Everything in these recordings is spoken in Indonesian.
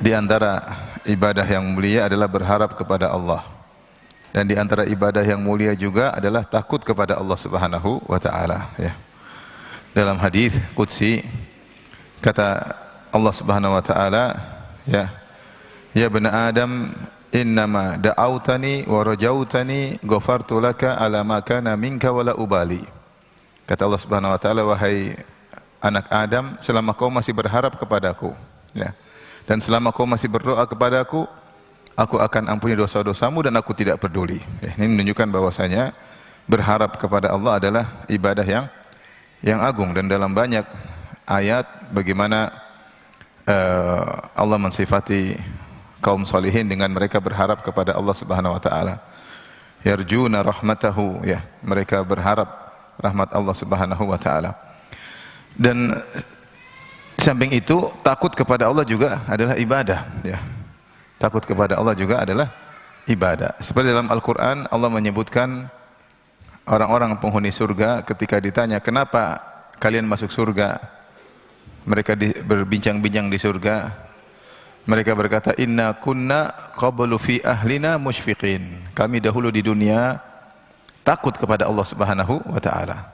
Di antara ibadah yang mulia adalah berharap kepada Allah. Dan di antara ibadah yang mulia juga adalah takut kepada Allah Subhanahu wa taala, ya. Dalam hadis qudsi kata Allah Subhanahu wa taala, ya, ya bani Adam, innama da'autani wa rajautani ghafartu laka ala ma kana minka wala ubali. Kata Allah Subhanahu wa taala, wahai anak Adam, selama kau masih berharap kepadaku, ya, dan selama kau masih berdoa kepadaku, aku akan ampuni dosa-dosamu dan aku tidak peduli. Ini menunjukkan bahwasanya berharap kepada Allah adalah ibadah yang agung, dan dalam banyak ayat bagaimana Allah mensifati kaum salihin dengan mereka berharap kepada Allah Subhanahu wa taala. Yarjuna rahmatahu, ya, mereka berharap rahmat Allah Subhanahu wa taala. Dan samping itu takut kepada Allah juga adalah ibadah, ya. Takut kepada Allah juga adalah ibadah. Seperti dalam Al-Qur'an Allah menyebutkan orang-orang penghuni surga ketika ditanya, "Kenapa kalian masuk surga?" Mereka berbincang-bincang di surga. Mereka berkata, "Inna kunna qablu fi ahlina musyfiqin." Kami dahulu di dunia takut kepada Allah Subhanahu wa taala.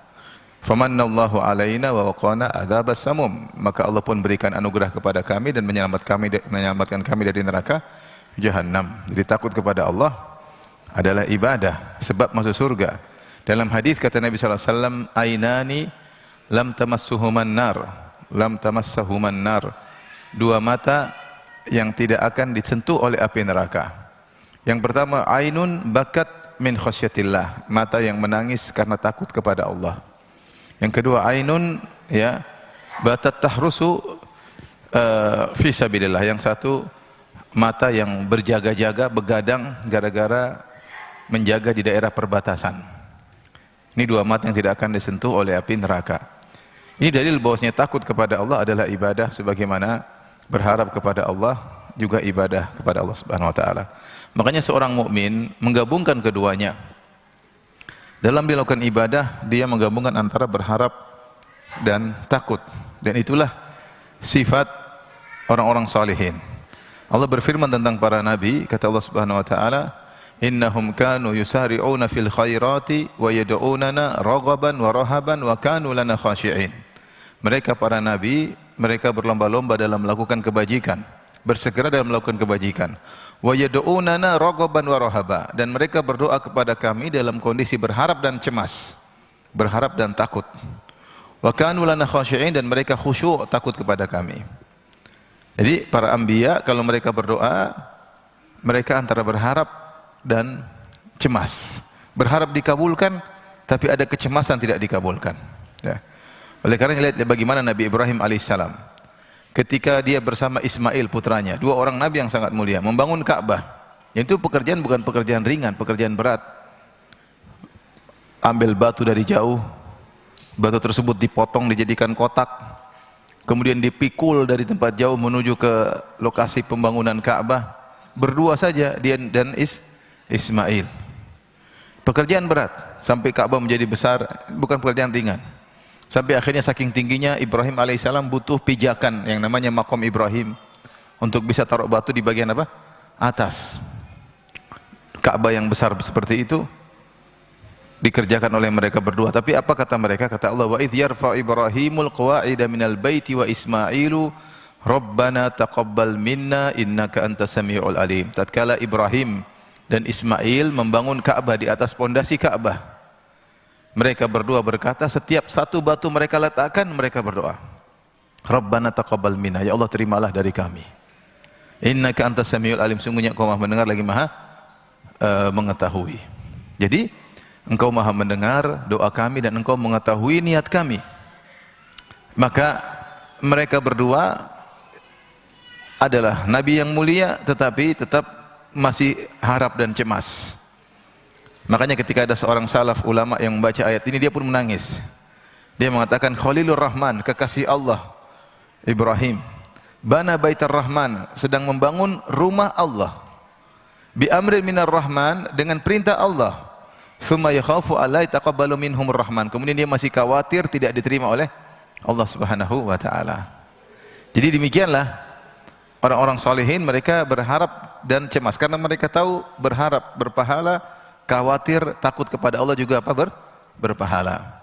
Famannallahu alaina wa waqana adzabas samum. Maka Allah pun berikan anugerah kepada kami dan menyelamatkan kami dari neraka Jahannam. Jadi takut kepada Allah adalah ibadah, sebab masuk surga. Dalam hadis kata Nabi sallallahu alaihi wasallam, "Ainani lam tamassuhuman nar, lam tamassahuman nar." Dua mata yang tidak akan disentuh oleh api neraka. Yang pertama, ainun bakat min khasyatillah, mata yang menangis karena takut kepada Allah. Yang kedua, ainun, ya, batat tahrusu fi sabilillah. Yang satu, mata yang berjaga-jaga, begadang gara-gara menjaga di daerah perbatasan. Ini dua mata yang tidak akan disentuh oleh api neraka. Ini dalil bahwasanya takut kepada Allah adalah ibadah, sebagaimana berharap kepada Allah juga ibadah kepada Allah Subhanahu wa taala. Makanya seorang mukmin menggabungkan keduanya. Dalam melakukan ibadah, dia menggabungkan antara berharap dan takut. Dan itulah sifat orang-orang salihin. Allah berfirman tentang para nabi, kata Allah Subhanahu wa taala, "Innahum kanu yusari'una fil khairati wa yad'unana raghaban wa rahaban wa kanu lana khashi'in." Mereka para nabi, mereka berlomba-lomba dalam melakukan kebajikan, bersegera dalam melakukan kebajikan. Wa yad'unana raghaban wa rahaba, dan mereka berdoa kepada kami dalam kondisi berharap dan cemas, berharap dan takut. Wa kanu lana khashi'in, dan mereka khusyuk takut kepada kami. Jadi para anbiya kalau mereka berdoa, mereka antara berharap dan cemas. Berharap dikabulkan, tapi ada kecemasan tidak dikabulkan, ya. Oleh karena lihat bagaimana Nabi Ibrahim alaihissalam ketika dia bersama Ismail putranya, dua orang nabi yang sangat mulia, membangun Ka'bah. Itu pekerjaan bukan pekerjaan ringan, pekerjaan berat. Ambil batu dari jauh, batu tersebut dipotong dijadikan kotak, kemudian dipikul dari tempat jauh menuju ke lokasi pembangunan Ka'bah. Berdua saja dia dan Ismail. Pekerjaan berat sampai Ka'bah menjadi besar, bukan pekerjaan ringan. Sampai akhirnya saking tingginya Ibrahim alaihissalam butuh pijakan yang namanya makom Ibrahim untuk bisa taruh batu di bagian apa? Atas. Ka'bah yang besar seperti itu dikerjakan oleh mereka berdua. Tapi apa kata mereka? Kata Allah, "Wa idh yarfa Ibrahimul qawa'ida minal baiti wa Ismailu Rabbana taqabbal minna innaka antas samiul alim." Tatkala Ibrahim dan Ismail membangun Ka'bah di atas pondasi Ka'bah, mereka berdua berkata, setiap satu batu mereka letakkan, mereka berdoa, "Rabbana taqabbal minna," ya Allah terimalah dari kami. "Innaka antas samiul alim," sungguhnya Engkau Maha mendengar lagi Maha mengetahui. Jadi Engkau Maha mendengar doa kami dan Engkau mengetahui niat kami. Maka mereka berdua adalah nabi yang mulia, tetapi tetap masih harap dan cemas. Makanya ketika ada seorang salaf ulama yang membaca ayat ini, dia pun menangis. Dia mengatakan, Khalilur Rahman, kekasih Allah Ibrahim, bana baitar Rahman, sedang membangun rumah Allah, bi amrin minar Rahman, dengan perintah Allah, thumma yakhafu alla yataqabbalu minhumur Rahman, kemudian dia masih khawatir tidak diterima oleh Allah Subhanahu wa taala. Jadi demikianlah Orang-orang solehin mereka berharap dan cemas karena mereka tahu berharap berpahala, khawatir takut kepada Allah juga berpahala.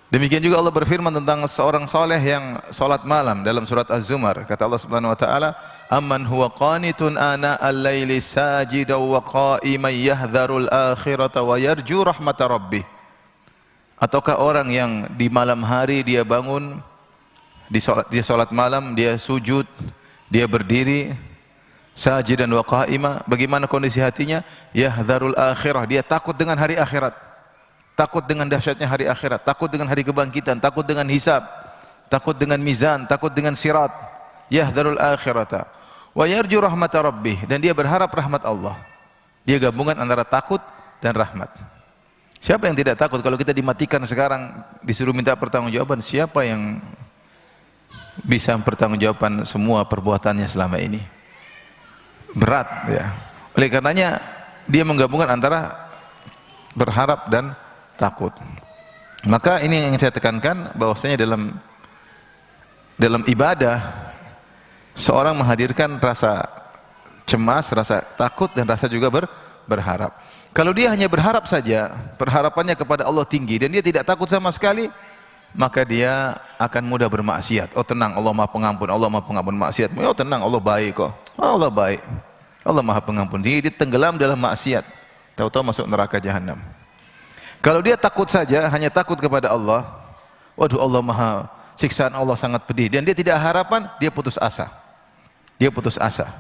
Demikian juga Allah berfirman tentang seorang soleh yang salat malam dalam surat Az-Zumar. Kata Allah Subhanahu wa taala, "Amman huwa qanitun ana al-laili sajidan wa qa'iman yahdharul akhirata wa yarju rahmata rabbih." Ataukah orang yang di malam hari dia bangun, dia salat malam, dia sujud, dia berdiri, sajidan wa qa'ima, bagaimana kondisi hatinya? Yahdharul akhirah, dia takut dengan hari akhirat. Takut dengan dahsyatnya hari akhirat, takut dengan hari kebangkitan, takut dengan hisab, takut dengan mizan, takut dengan sirat. Yahdharul akhirata wa yarju rahmata rabbih, dan dia berharap rahmat Allah. Dia gabungan antara takut dan rahmat. Siapa yang tidak takut? Kalau kita dimatikan sekarang, disuruh minta pertanggungjawaban, siapa yang bisa mempertanggungjawabkan semua perbuatannya selama ini? Berat ya. Oleh karenanya dia menggabungkan antara berharap dan takut. Maka ini yang saya tekankan, bahwasanya dalam ibadah seorang menghadirkan rasa cemas, rasa takut, dan rasa juga berharap. Kalau dia hanya berharap saja, berharapannya kepada Allah tinggi dan dia tidak takut sama sekali, maka dia akan mudah bermaksiat. Oh tenang, Allah Maha Pengampun, Allah Maha Pengampun maksiat. Oh tenang, Allah baik kok. Oh, Allah baik. Allah Maha Pengampun. Dia tenggelam dalam maksiat. Tahu-tahu masuk neraka jahanam. Kalau dia takut saja, hanya takut kepada Allah, waduh Allah Maha, siksaan Allah sangat pedih, dan dia tidak harapan, dia putus asa. Dia putus asa.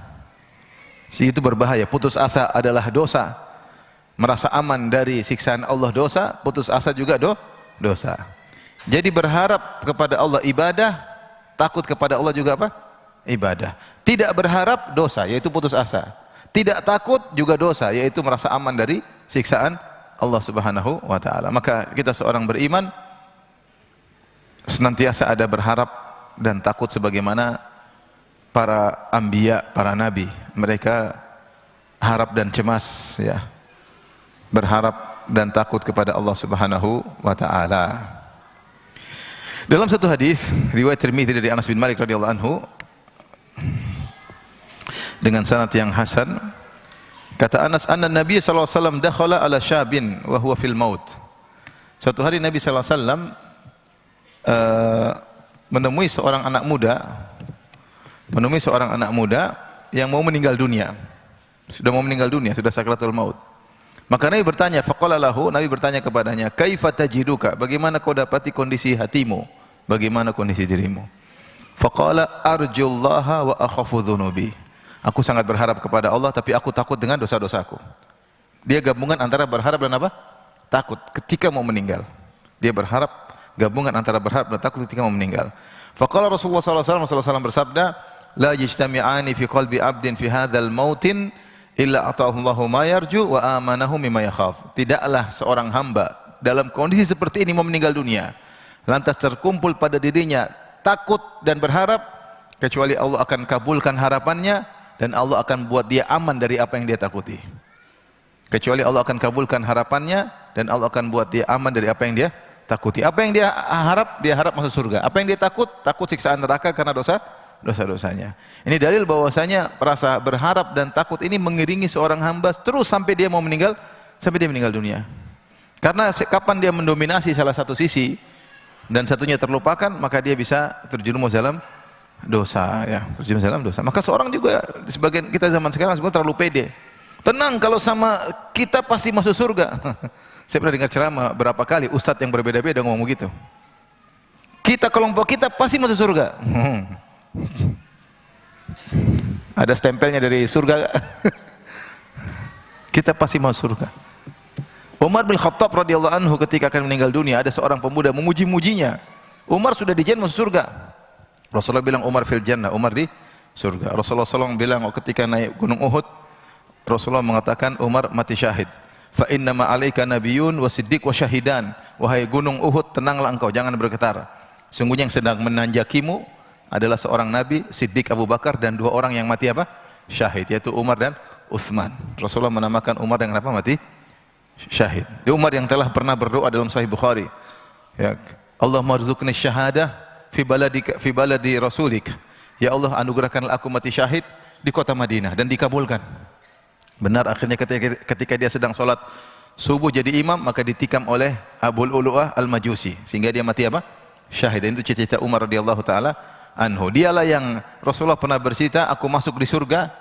Itu berbahaya. Putus asa adalah dosa. Merasa aman dari siksaan Allah dosa, putus asa juga dosa. Jadi berharap kepada Allah ibadah, takut kepada Allah juga apa? Ibadah. Tidak berharap dosa, yaitu putus asa. Tidak takut juga dosa, yaitu merasa aman dari siksaan Allah Subhanahu wa taala. Maka kita seorang beriman senantiasa ada berharap dan takut sebagaimana para anbiya, para nabi. Mereka harap dan cemas ya. Berharap dan takut kepada Allah Subhanahu wa taala. Dalam satu hadis riwayat Tirmidzi dari Anas bin Malik radhiyallahu anhu dengan sanad yang hasan, kata Anas, anna Nabi sallallahu alaihi wasallam dakhala ala syabin wa huwa fil maut. Suatu hari Nabi sallallahu alaihi wasallam menemui seorang anak muda yang mau meninggal dunia. Sudah sakratul maut. Maka Nabi bertanya, faqala lahu, Nabi bertanya kepadanya, kaifa tajiduka? Bagaimana kau dapati kondisi hatimu? Bagaimana kondisi dirimu? Faqala arjullaha wa akhafu dhunubi. Aku sangat berharap kepada Allah, tapi aku takut dengan dosa-dosaku. Dia gabungan antara berharap dan apa? Takut ketika mau meninggal. Dia berharap, gabungan antara berharap dan takut ketika mau meninggal. Faqala Rasulullah SAW bersabda, la yajtami'ani fi qalbi abdin fi hadzal mautin illa ata'ahu Allahu ma yarju wa amanahu mimma yakhaf. Tidaklah seorang hamba dalam kondisi seperti ini mau meninggal dunia, lantas terkumpul pada dirinya takut dan berharap, kecuali Allah akan kabulkan harapannya dan Allah akan buat dia aman dari apa yang dia takuti. Kecuali Allah akan kabulkan harapannya dan Allah akan buat dia aman dari apa yang dia takuti. Apa yang dia harap masuk surga. Apa yang dia takut siksaan neraka karena dosa-dosanya. Ini dalil bahwasanya rasa berharap dan takut ini mengiringi seorang hamba terus sampai dia meninggal dunia. Karena kapan dia mendominasi salah satu sisi dan satunya terlupakan, maka dia bisa terjerumus dalam dosa ya, terjerumus dalam dosa. Maka seorang juga, sebagian kita zaman sekarang semua terlalu pede. Tenang, kalau sama kita pasti masuk surga. Saya pernah dengar ceramah berapa kali ustadz yang berbeda-beda ngomong begitu. Kelompok kita pasti masuk surga. Ada stempelnya dari surga. Kita pasti masuk surga. Umar bin Khattab radhiyallahu anhu ketika akan meninggal dunia, ada seorang pemuda memuji-mujinya. Umar sudah dijanji masuk surga. Rasulullah bilang Umar fil jannah, Umar di surga. Rasulullah SAW bilang ketika naik gunung Uhud, Rasulullah mengatakan Umar mati syahid. Fa inna ma 'alaika nabiyyun wa siddiq wa syahidan. Wahai gunung Uhud, tenanglah engkau, jangan bergetar. Sungguhnya yang sedang menanjakimu adalah seorang nabi, Siddiq Abu Bakar, dan dua orang yang mati apa? Syahid, yaitu Umar dan Uthman. Rasulullah menamakan Umar yang kenapa mati syahid. Di Umar yang telah pernah berdoa dalam Sahih Bukhari, ya, Allahumma rzuqni syahadah fi baladi rasulik. Ya Allah, anugerahkanlah aku mati syahid di kota Madinah, dan dikabulkan. Benar, akhirnya ketika dia sedang sholat subuh jadi imam, maka ditikam oleh Abu Lu'lu'ah Al-Majusi sehingga dia mati apa? Syahid. Itu cita-cita Umar radhiyallahu taala anhu. Dialah yang Rasulullah pernah bercerita, aku masuk di surga,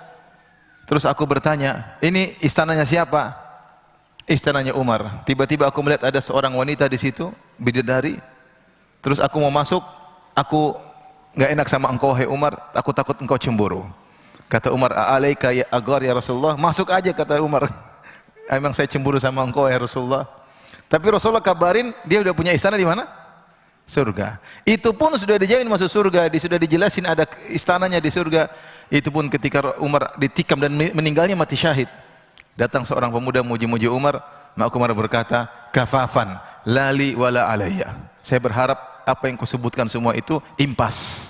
terus aku bertanya, ini istananya siapa? Istananya Umar. Tiba-tiba aku melihat ada seorang wanita di situ, bidadari. Terus aku mau masuk, aku enggak enak sama engkau wahai Umar, aku takut engkau cemburu. Kata Umar, "Alaika ya agar ya Rasulullah?" Masuk aja, kata Umar. Emang saya cemburu sama engkau ya Rasulullah? Tapi Rasulullah kabarin dia udah punya istana di mana? Surga. Itu pun sudah dijamin masuk surga, sudah dijelasin ada istananya di surga. Itu pun ketika Umar ditikam dan meninggalnya mati syahid. Datang seorang pemuda muji-muji Umar, maka Umar berkata, "Kafafan lali wala alayya." Saya berharap apa yang kau sebutkan semua itu impas.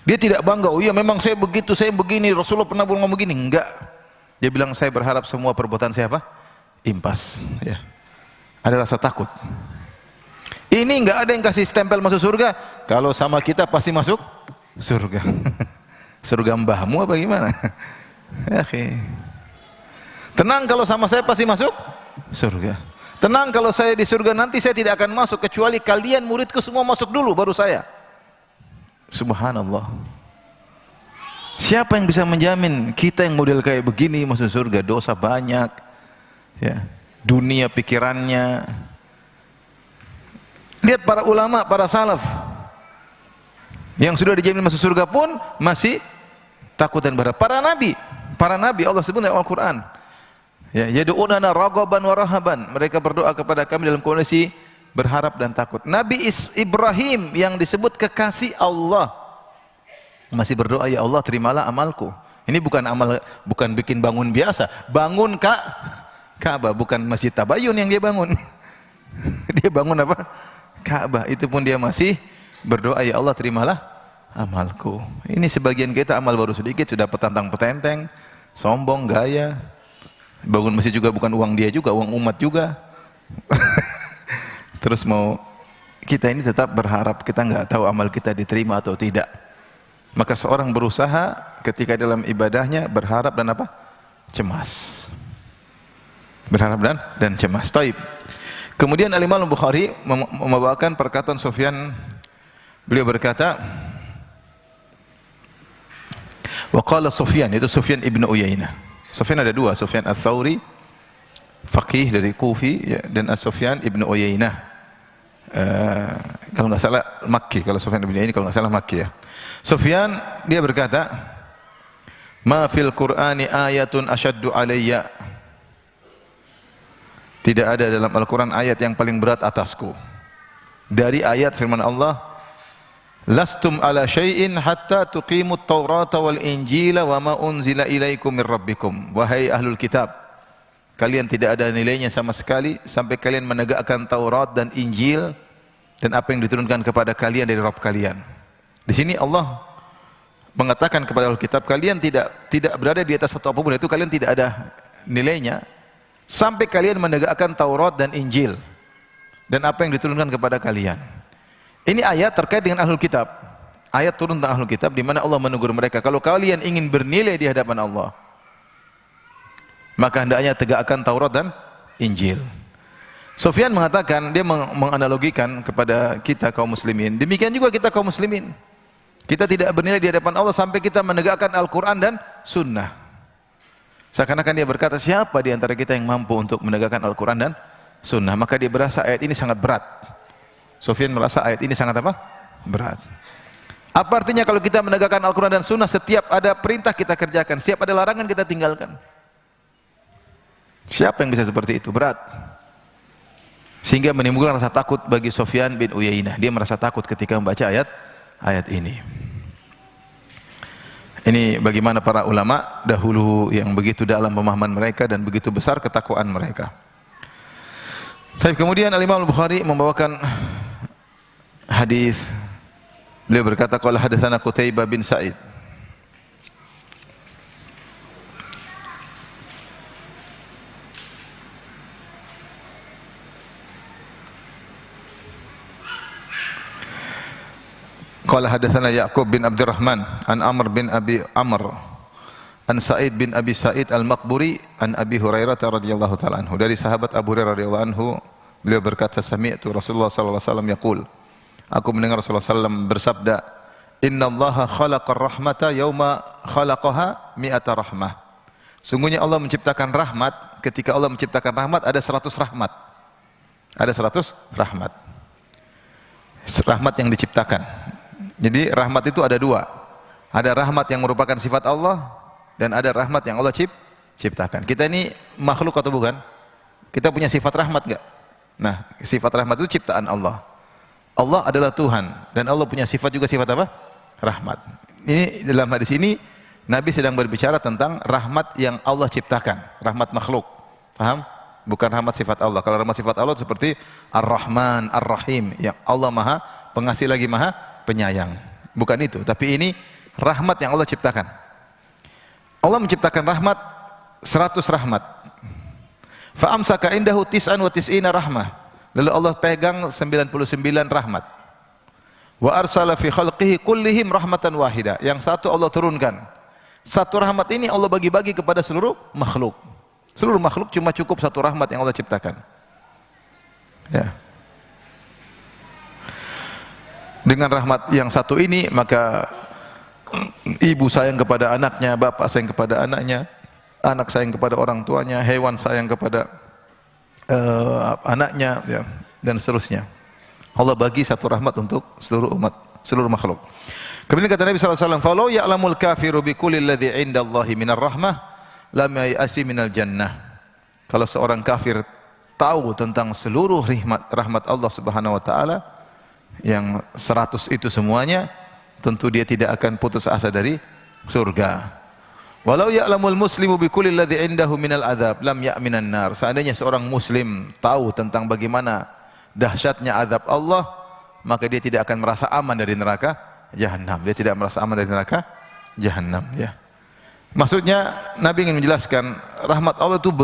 Dia tidak bangga, oh iya memang saya begitu, saya begini, Rasulullah pernah ngomong begini. Enggak. Dia bilang, saya berharap semua perbuatan saya apa? Impas. Ya. Ada rasa takut. Ini enggak ada yang kasih stempel masuk surga. Kalau sama kita pasti masuk surga. Surga mbahmu apa gimana? Oke. Tenang, kalau sama saya pasti masuk surga. Tenang, kalau saya di surga nanti saya tidak akan masuk kecuali kalian muridku semua masuk dulu baru saya. Subhanallah. Siapa yang bisa menjamin kita yang model kayak begini masuk surga? Dosa banyak, ya. Dunia pikirannya. Lihat para ulama, para salaf yang sudah dijamin masuk surga pun masih takut dan berharap. Para nabi Allah sebut dalam Al-Quran. Ya, yad'unana raghaban wa rahaban. Mereka berdoa kepada kami dalam kondisi berharap dan takut. Nabi Ibrahim yang disebut kekasih Allah masih berdoa, ya Allah terimalah amalku. Ini bukan amal, bukan bikin bangun biasa, bangun Ka'bah, bukan Masjid Tabayun yang dia bangun. Dia bangun apa? Ka'bah. Itu pun dia masih berdoa, ya Allah terimalah amalku. Ini sebagian kita amal baru sedikit sudah petantang-petenteng, sombong, gaya. Bangun masjid juga bukan uang dia juga, uang umat juga. Terus mau kita ini tetap berharap, kita nggak tahu amal kita diterima atau tidak. Maka seorang berusaha ketika dalam ibadahnya berharap dan apa? Cemas. Berharap dan cemas. Taib. Kemudian Al-Imam Al-Bukhari membawakan perkataan Sufyan. Beliau berkata, wa qala Sufyan, itu Sufyan ibn Uyainah. Sufyan ada dua, Sufyan Ats-Tsauri faqih dari Kufi, ya, dan As-Sufyan ibn Uyainah. Kalau nggak salah Makki, kalau Sufyan ibn Uyainah kalau nggak salah Makki, ya. Sufyan dia berkata, ma fil Qur'ani ayatun asyaddu alayya. Tidak ada dalam Al-Quran ayat yang paling berat atasku dari ayat firman Allah, lastum ala syai'in hatta tuqimut Taurata wal Injila wa ma unzila ilaikum mir rabbikum. Wahai ahlul kitab, kalian tidak ada nilainya sama sekali sampai kalian menegakkan Taurat dan Injil dan apa yang diturunkan kepada kalian dari Rabb kalian. Di sini Allah mengatakan kepada ahlul kitab, kalian tidak berada di atas satu apapun, itu kalian tidak ada nilainya sampai kalian menegakkan Taurat dan Injil dan apa yang diturunkan kepada kalian. Ini ayat terkait dengan ahlul kitab. Ayat turun tentang ahlul kitab di mana Allah menegur mereka, kalau kalian ingin bernilai di hadapan Allah, maka hendaknya tegakkan Taurat dan Injil. Sufyan mengatakan, dia menganalogikan kepada kita kaum muslimin, demikian juga kita kaum muslimin. Kita tidak bernilai di hadapan Allah sampai kita menegakkan Al-Quran dan Sunnah. Seakan-akan dia berkata, siapa di antara kita yang mampu untuk menegakkan Al-Quran dan Sunnah? Maka dia berasa ayat ini sangat berat. Sufyan merasa ayat ini sangat apa? Berat. Apa artinya kalau kita menegakkan Al-Quran dan Sunnah, setiap ada perintah kita kerjakan, setiap ada larangan kita tinggalkan? Siapa yang bisa seperti itu? Berat. Sehingga menimbulkan rasa takut bagi Sufyan bin Uyainah. Dia merasa takut ketika membaca ayat ini. Ini bagaimana para ulama dahulu yang begitu dalam pemahaman mereka dan begitu besar ketakwaan mereka. Tapi kemudian Al-Imam Al-Bukhari membawakan hadis. Beliau berkata, qala hadatsana Qutaibah bin Sa'id. qala hadatsana Ya'qub bin Abdurrahman an Amr bin Abi Amr an Sa'id bin Abi Sa'id Al-Maqburi an Abi Hurairah radhiyallahu taala anhu. Dari sahabat Abu Hurairah radhiyallahu anhu, beliau berkata, sami'tu Rasulullah sallallahu alaihi wasallam yaqul, aku mendengar Rasulullah sallallahu bersabda, innallaha khalaqar rahmata yauma khalaqaha mi'ata rahmah. Sungguhnya Allah menciptakan rahmat, ketika Allah menciptakan rahmat ada 100 rahmat. Ada 100 rahmat. Rahmat yang diciptakan. Jadi rahmat itu ada dua. Ada rahmat yang merupakan sifat Allah dan ada rahmat yang Allah ciptakan. Kita ini makhluk atau bukan? Kita punya sifat rahmat enggak? Nah, sifat rahmat itu ciptaan Allah. Allah adalah Tuhan dan Allah punya sifat juga sifat apa? Rahmat. Ini dalam hadis ini Nabi sedang berbicara tentang rahmat yang Allah ciptakan, rahmat makhluk. Paham? Bukan rahmat sifat Allah. Kalau rahmat sifat Allah seperti Ar-Rahman, Ar-Rahim, yang Allah Maha Pengasih lagi Maha Penyayang. Bukan itu, tapi ini rahmat yang Allah ciptakan. Allah menciptakan rahmat 100 rahmat. Fa amsaka indahu tis'an wa tis'ina rahmah. Lalu Allah pegang 99 rahmat. Wa arsala fi khalqihi kullihim rahmatan wahida. Yang satu Allah turunkan. Satu rahmat ini Allah bagi-bagi kepada seluruh makhluk. Seluruh makhluk cuma cukup satu rahmat yang Allah ciptakan. Ya. Dengan rahmat yang satu ini maka ibu sayang kepada anaknya, bapak sayang kepada anaknya, anak sayang kepada orang tuanya, hewan sayang kepada anaknya, ya, dan seterusnya. Allah bagi satu rahmat untuk seluruh umat, seluruh makhluk. Kemudian kata Nabi SAW, "Falau ya'lamul kafiru bi kulli alladhi 'inda Allahi minar rahmah, lam ya'asi minal jannah." Kalau seorang kafir tahu tentang seluruh rahmat Allah Subhanahu wa taala yang 100 itu semuanya, tentu dia tidak akan putus asa dari surga. Walau ya'lamul muslimu bi kulli alladhi 'indahu minal adzab, lam ya'minan nar. Seandainya seorang muslim tahu tentang bagaimana dahsyatnya azab Allah, maka dia tidak akan merasa aman dari neraka Jahannam. Dia tidak merasa aman dari neraka Jahannam, ya. Maksudnya Nabi ingin menjelaskan rahmat Allah itu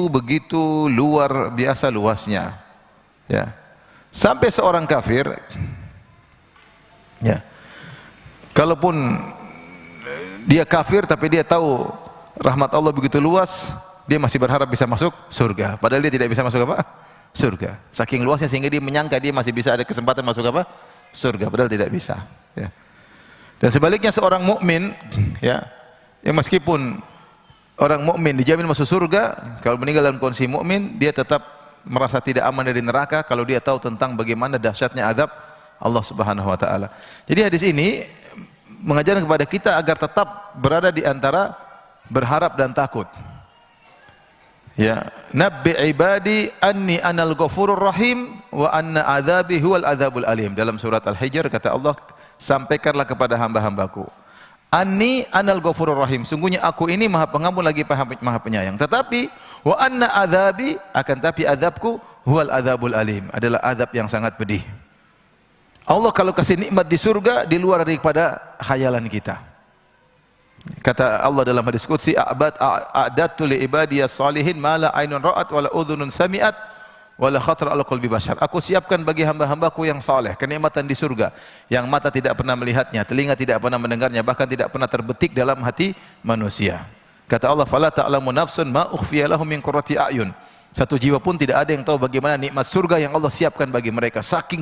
begitu luar biasa luasnya, ya. Sampai seorang kafir, ya, kalaupun dia kafir tapi dia tahu rahmat Allah begitu luas, dia masih berharap bisa masuk surga. Padahal dia tidak bisa masuk apa? Surga. Saking luasnya sehingga dia menyangka dia masih bisa ada kesempatan masuk apa? Surga. Padahal tidak bisa. Ya. Dan sebaliknya seorang mukmin, ya, yang meskipun orang mukmin dijamin masuk surga, kalau meninggal dalam kondisi mukmin, dia tetap merasa tidak aman dari neraka kalau dia tahu tentang bagaimana dahsyatnya azab Allah Subhanahu wa taala. Jadi hadis ini mengajarkan kepada kita agar tetap berada di antara berharap dan takut. Ya, nabbi ibadi anni anal ghafurur rahim wa anna adzabi huwal adzabul alim. Dalam surat Al-Hijr kata Allah, sampaikanlah kepada hamba-hambaku, anni anal ghafurur rahim, sungguhnya aku ini Maha Pengampun lagi Maha Penyayang. Tetapi wa anna adzabi, akan tapi azabku huwal adzabul alim, adalah azab yang sangat pedih. Allah kalau kasih nikmat di surga di luar daripada khayalan kita. Kata Allah dalam hadis qudsi, a'dadtu li ibadiyas salihin ma la ainun ra'at wa la udhunun sami'at wa la khatara ala qalbi bashar. Aku siapkan bagi hamba-hambaku yang saleh kenikmatan di surga yang mata tidak pernah melihatnya, telinga tidak pernah mendengarnya, bahkan tidak pernah terbetik dalam hati manusia. Kata Allah, fala ta'lamu nafsun ma ukhfiya lahum min qurrati a'yun. Satu jiwa pun tidak ada yang tahu bagaimana nikmat surga yang Allah siapkan bagi mereka. Saking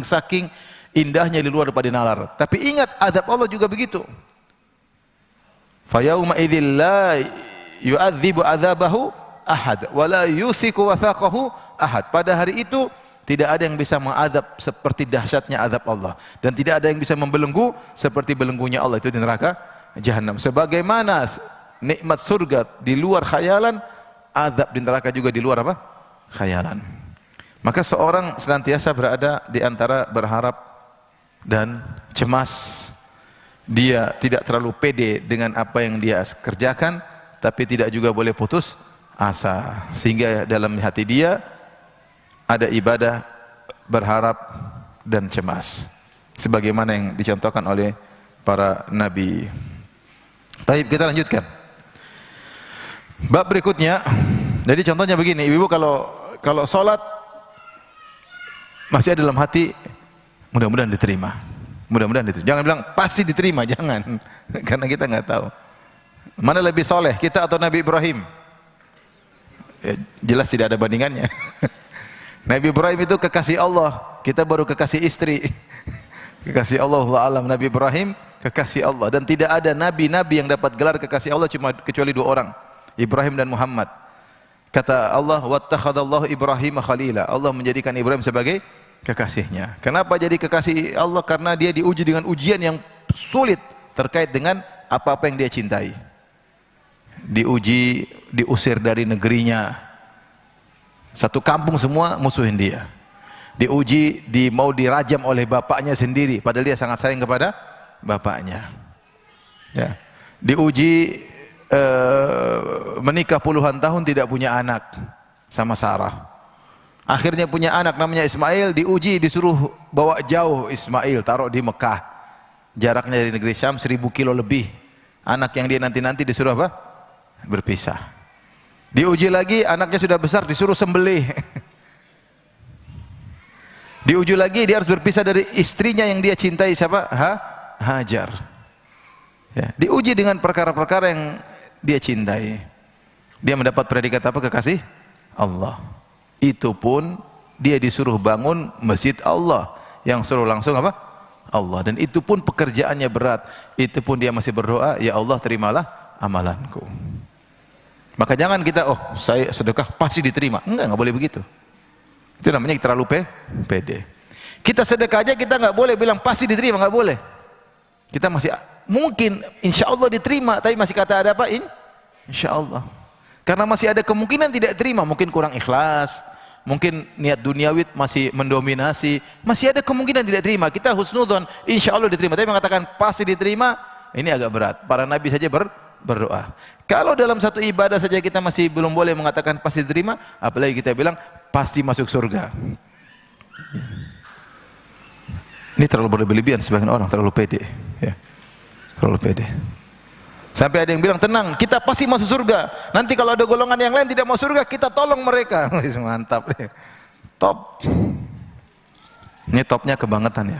indahnya di luar daripada nalar. Tapi ingat, azab Allah juga begitu. Fa yauma idzil la yu'adzibu adzabahu ahad wa la yuthiqu wathaqahu ahad. Pada hari itu tidak ada yang bisa mengadab seperti dahsyatnya azab Allah, dan tidak ada yang bisa membelenggu seperti belenggunya Allah itu di neraka Jahannam. Sebagaimana nikmat surga di luar khayalan, azab di neraka juga di luar apa? Khayalan. Maka seorang senantiasa berada di antara berharap dan cemas. Dia tidak terlalu pede dengan apa yang dia kerjakan, tapi tidak juga boleh putus asa, sehingga dalam hati dia ada ibadah, berharap dan cemas, sebagaimana yang dicontohkan oleh para nabi. Baik, kita lanjutkan bab berikutnya. Jadi contohnya begini, ibu kalau sholat masih ada dalam hati, mudah-mudahan diterima. Mudah-mudahan itu. Jangan bilang pasti diterima, jangan. Karena kita nggak tahu. Mana lebih soleh, kita atau Nabi Ibrahim? Ya, jelas tidak ada bandingannya. Nabi Ibrahim itu kekasih Allah, kita baru kekasih istri. Kekasih Allah, Allah alam. Nabi Ibrahim kekasih Allah, dan tidak ada nabi-nabi yang dapat gelar kekasih Allah kecuali 2 orang, Ibrahim dan Muhammad. Kata Allah, wattakhadallahu Ibrahim khalila. Allah menjadikan Ibrahim sebagai kekasihnya. Kenapa jadi kekasih Allah? Karena dia diuji dengan ujian yang sulit terkait dengan apa-apa yang dia cintai. Diuji, diusir dari negerinya. Satu kampung semua musuhin dia. Diuji, mau dirajam oleh bapaknya sendiri, padahal dia sangat sayang kepada bapaknya. Ya. Diuji menikah puluhan tahun tidak punya anak sama Sarah. Akhirnya punya anak namanya Ismail, diuji, disuruh bawa jauh Ismail, taruh di Mekah. Jaraknya dari negeri Syam 1000 kilo lebih. Anak yang dia nanti-nanti disuruh apa? Berpisah. Diuji lagi, anaknya sudah besar, disuruh sembelih. Diuji lagi, dia harus berpisah dari istrinya yang dia cintai, siapa? Hajar. Ya. Diuji dengan perkara-perkara yang dia cintai. Dia mendapat predikat apa? Kekasih Allah. Itu pun dia disuruh bangun masjid Allah, yang suruh langsung apa? Allah. Dan itu pun pekerjaannya berat. Itu pun dia masih berdoa, ya Allah terimalah amalanku. Maka jangan kita, oh saya sedekah pasti diterima. Enggak boleh begitu. Itu namanya terlalu pede. Kita sedekah aja kita nggak boleh bilang pasti diterima, nggak boleh. Kita masih mungkin insya Allah diterima, tapi masih kata ada apa? Insya Allah. Karena masih ada kemungkinan tidak terima, mungkin kurang ikhlas, mungkin niat duniawi masih mendominasi, masih ada kemungkinan tidak terima. Kita husnudzon, insya Allah diterima. Tapi mengatakan pasti diterima, ini agak berat. Para nabi saja berdoa. Kalau dalam satu ibadah saja kita masih belum boleh mengatakan pasti diterima, apalagi kita bilang pasti masuk surga. Ini terlalu berlebihan sebagian orang, terlalu pede. Ya. Terlalu pede. Sampai ada yang bilang, tenang, kita pasti masuk surga. Nanti kalau ada golongan yang lain tidak masuk surga, kita tolong mereka. Mantap deh. Top. Ini topnya kebangetan ya.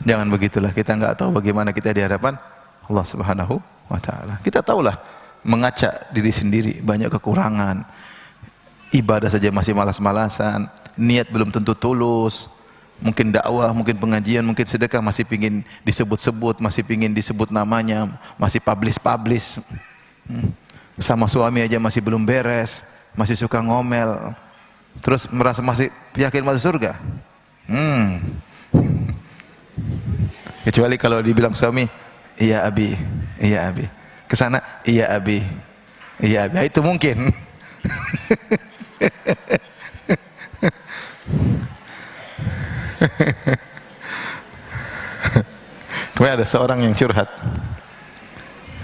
Jangan begitulah, kita nggak tahu bagaimana kita di hadapan Allah Subhanahu wa ta'ala. Kita tahulah mengaca diri sendiri, banyak kekurangan. Ibadah saja masih malas-malasan, niat belum tentu tulus. Mungkin dakwah, mungkin pengajian, mungkin sedekah masih pingin disebut-sebut, masih pingin disebut namanya, masih publish. Sama suami aja masih belum beres, masih suka ngomel. Terus merasa masih yakin masuk surga. Kecuali kalau dibilang suami, iya abi, iya abi. Kesana, iya abi, iya abi. Itu mungkin. Kemudian ada seorang yang curhat.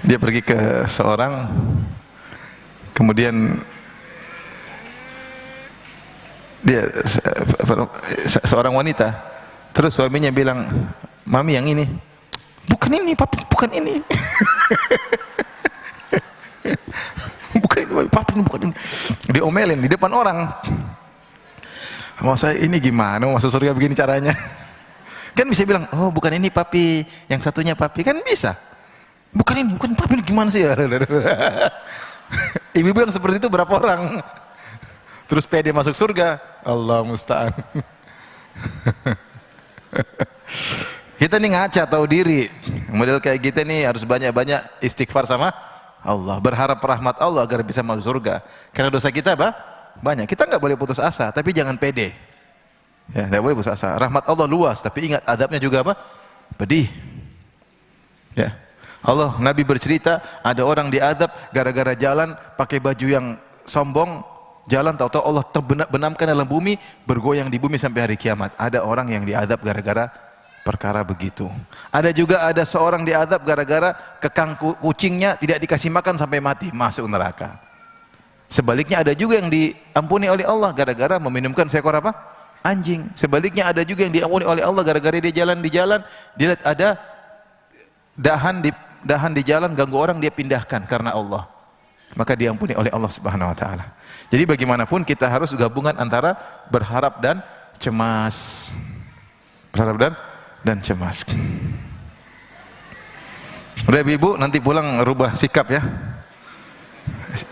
Dia pergi ke seorang, kemudian dia seorang wanita. Terus suaminya bilang, mami yang ini, bukan ini, papi, bukan ini. Bukan ini, papi, bukan ini. Diomelin di depan orang. Mau saya ini gimana, mau masuk surga begini caranya? Kan bisa bilang, oh bukan ini papi, yang satunya papi, kan bisa. Bukan ini, bukan papi, gimana sih? Ibu-ibu yang seperti itu berapa orang? Terus pede masuk surga? Allah musta'an. Kita nih ngaca, tahu diri. Model kayak kita nih harus banyak-banyak istighfar sama Allah, berharap rahmat Allah agar bisa masuk surga. Karena dosa kita apa? Banyak. Kita nggak boleh putus asa, tapi jangan pede. Ya, nggak boleh putus asa. Rahmat Allah luas, tapi ingat adabnya juga apa? Pedih. Ya. Allah, Nabi bercerita, ada orang diadab gara-gara jalan pakai baju yang sombong, jalan tahu-tahu Allah terbenamkan dalam bumi, bergoyang di bumi sampai hari kiamat. Ada orang yang diadab gara-gara perkara begitu. Ada juga seorang diadab gara-gara kekang kucingnya tidak dikasih makan sampai mati, masuk neraka. Sebaliknya ada juga yang diampuni oleh Allah gara-gara meminumkan seekor apa? Anjing. Sebaliknya ada juga yang diampuni oleh Allah gara-gara dia jalan di jalan, dia lihat ada dahan di jalan ganggu orang, dia pindahkan karena Allah. Maka diampuni oleh Allah Subhanahu wa taala. Jadi bagaimanapun kita harus gabungan antara berharap dan cemas. Berharap dan dan cemas. Udah ibu, nanti pulang rubah sikap ya.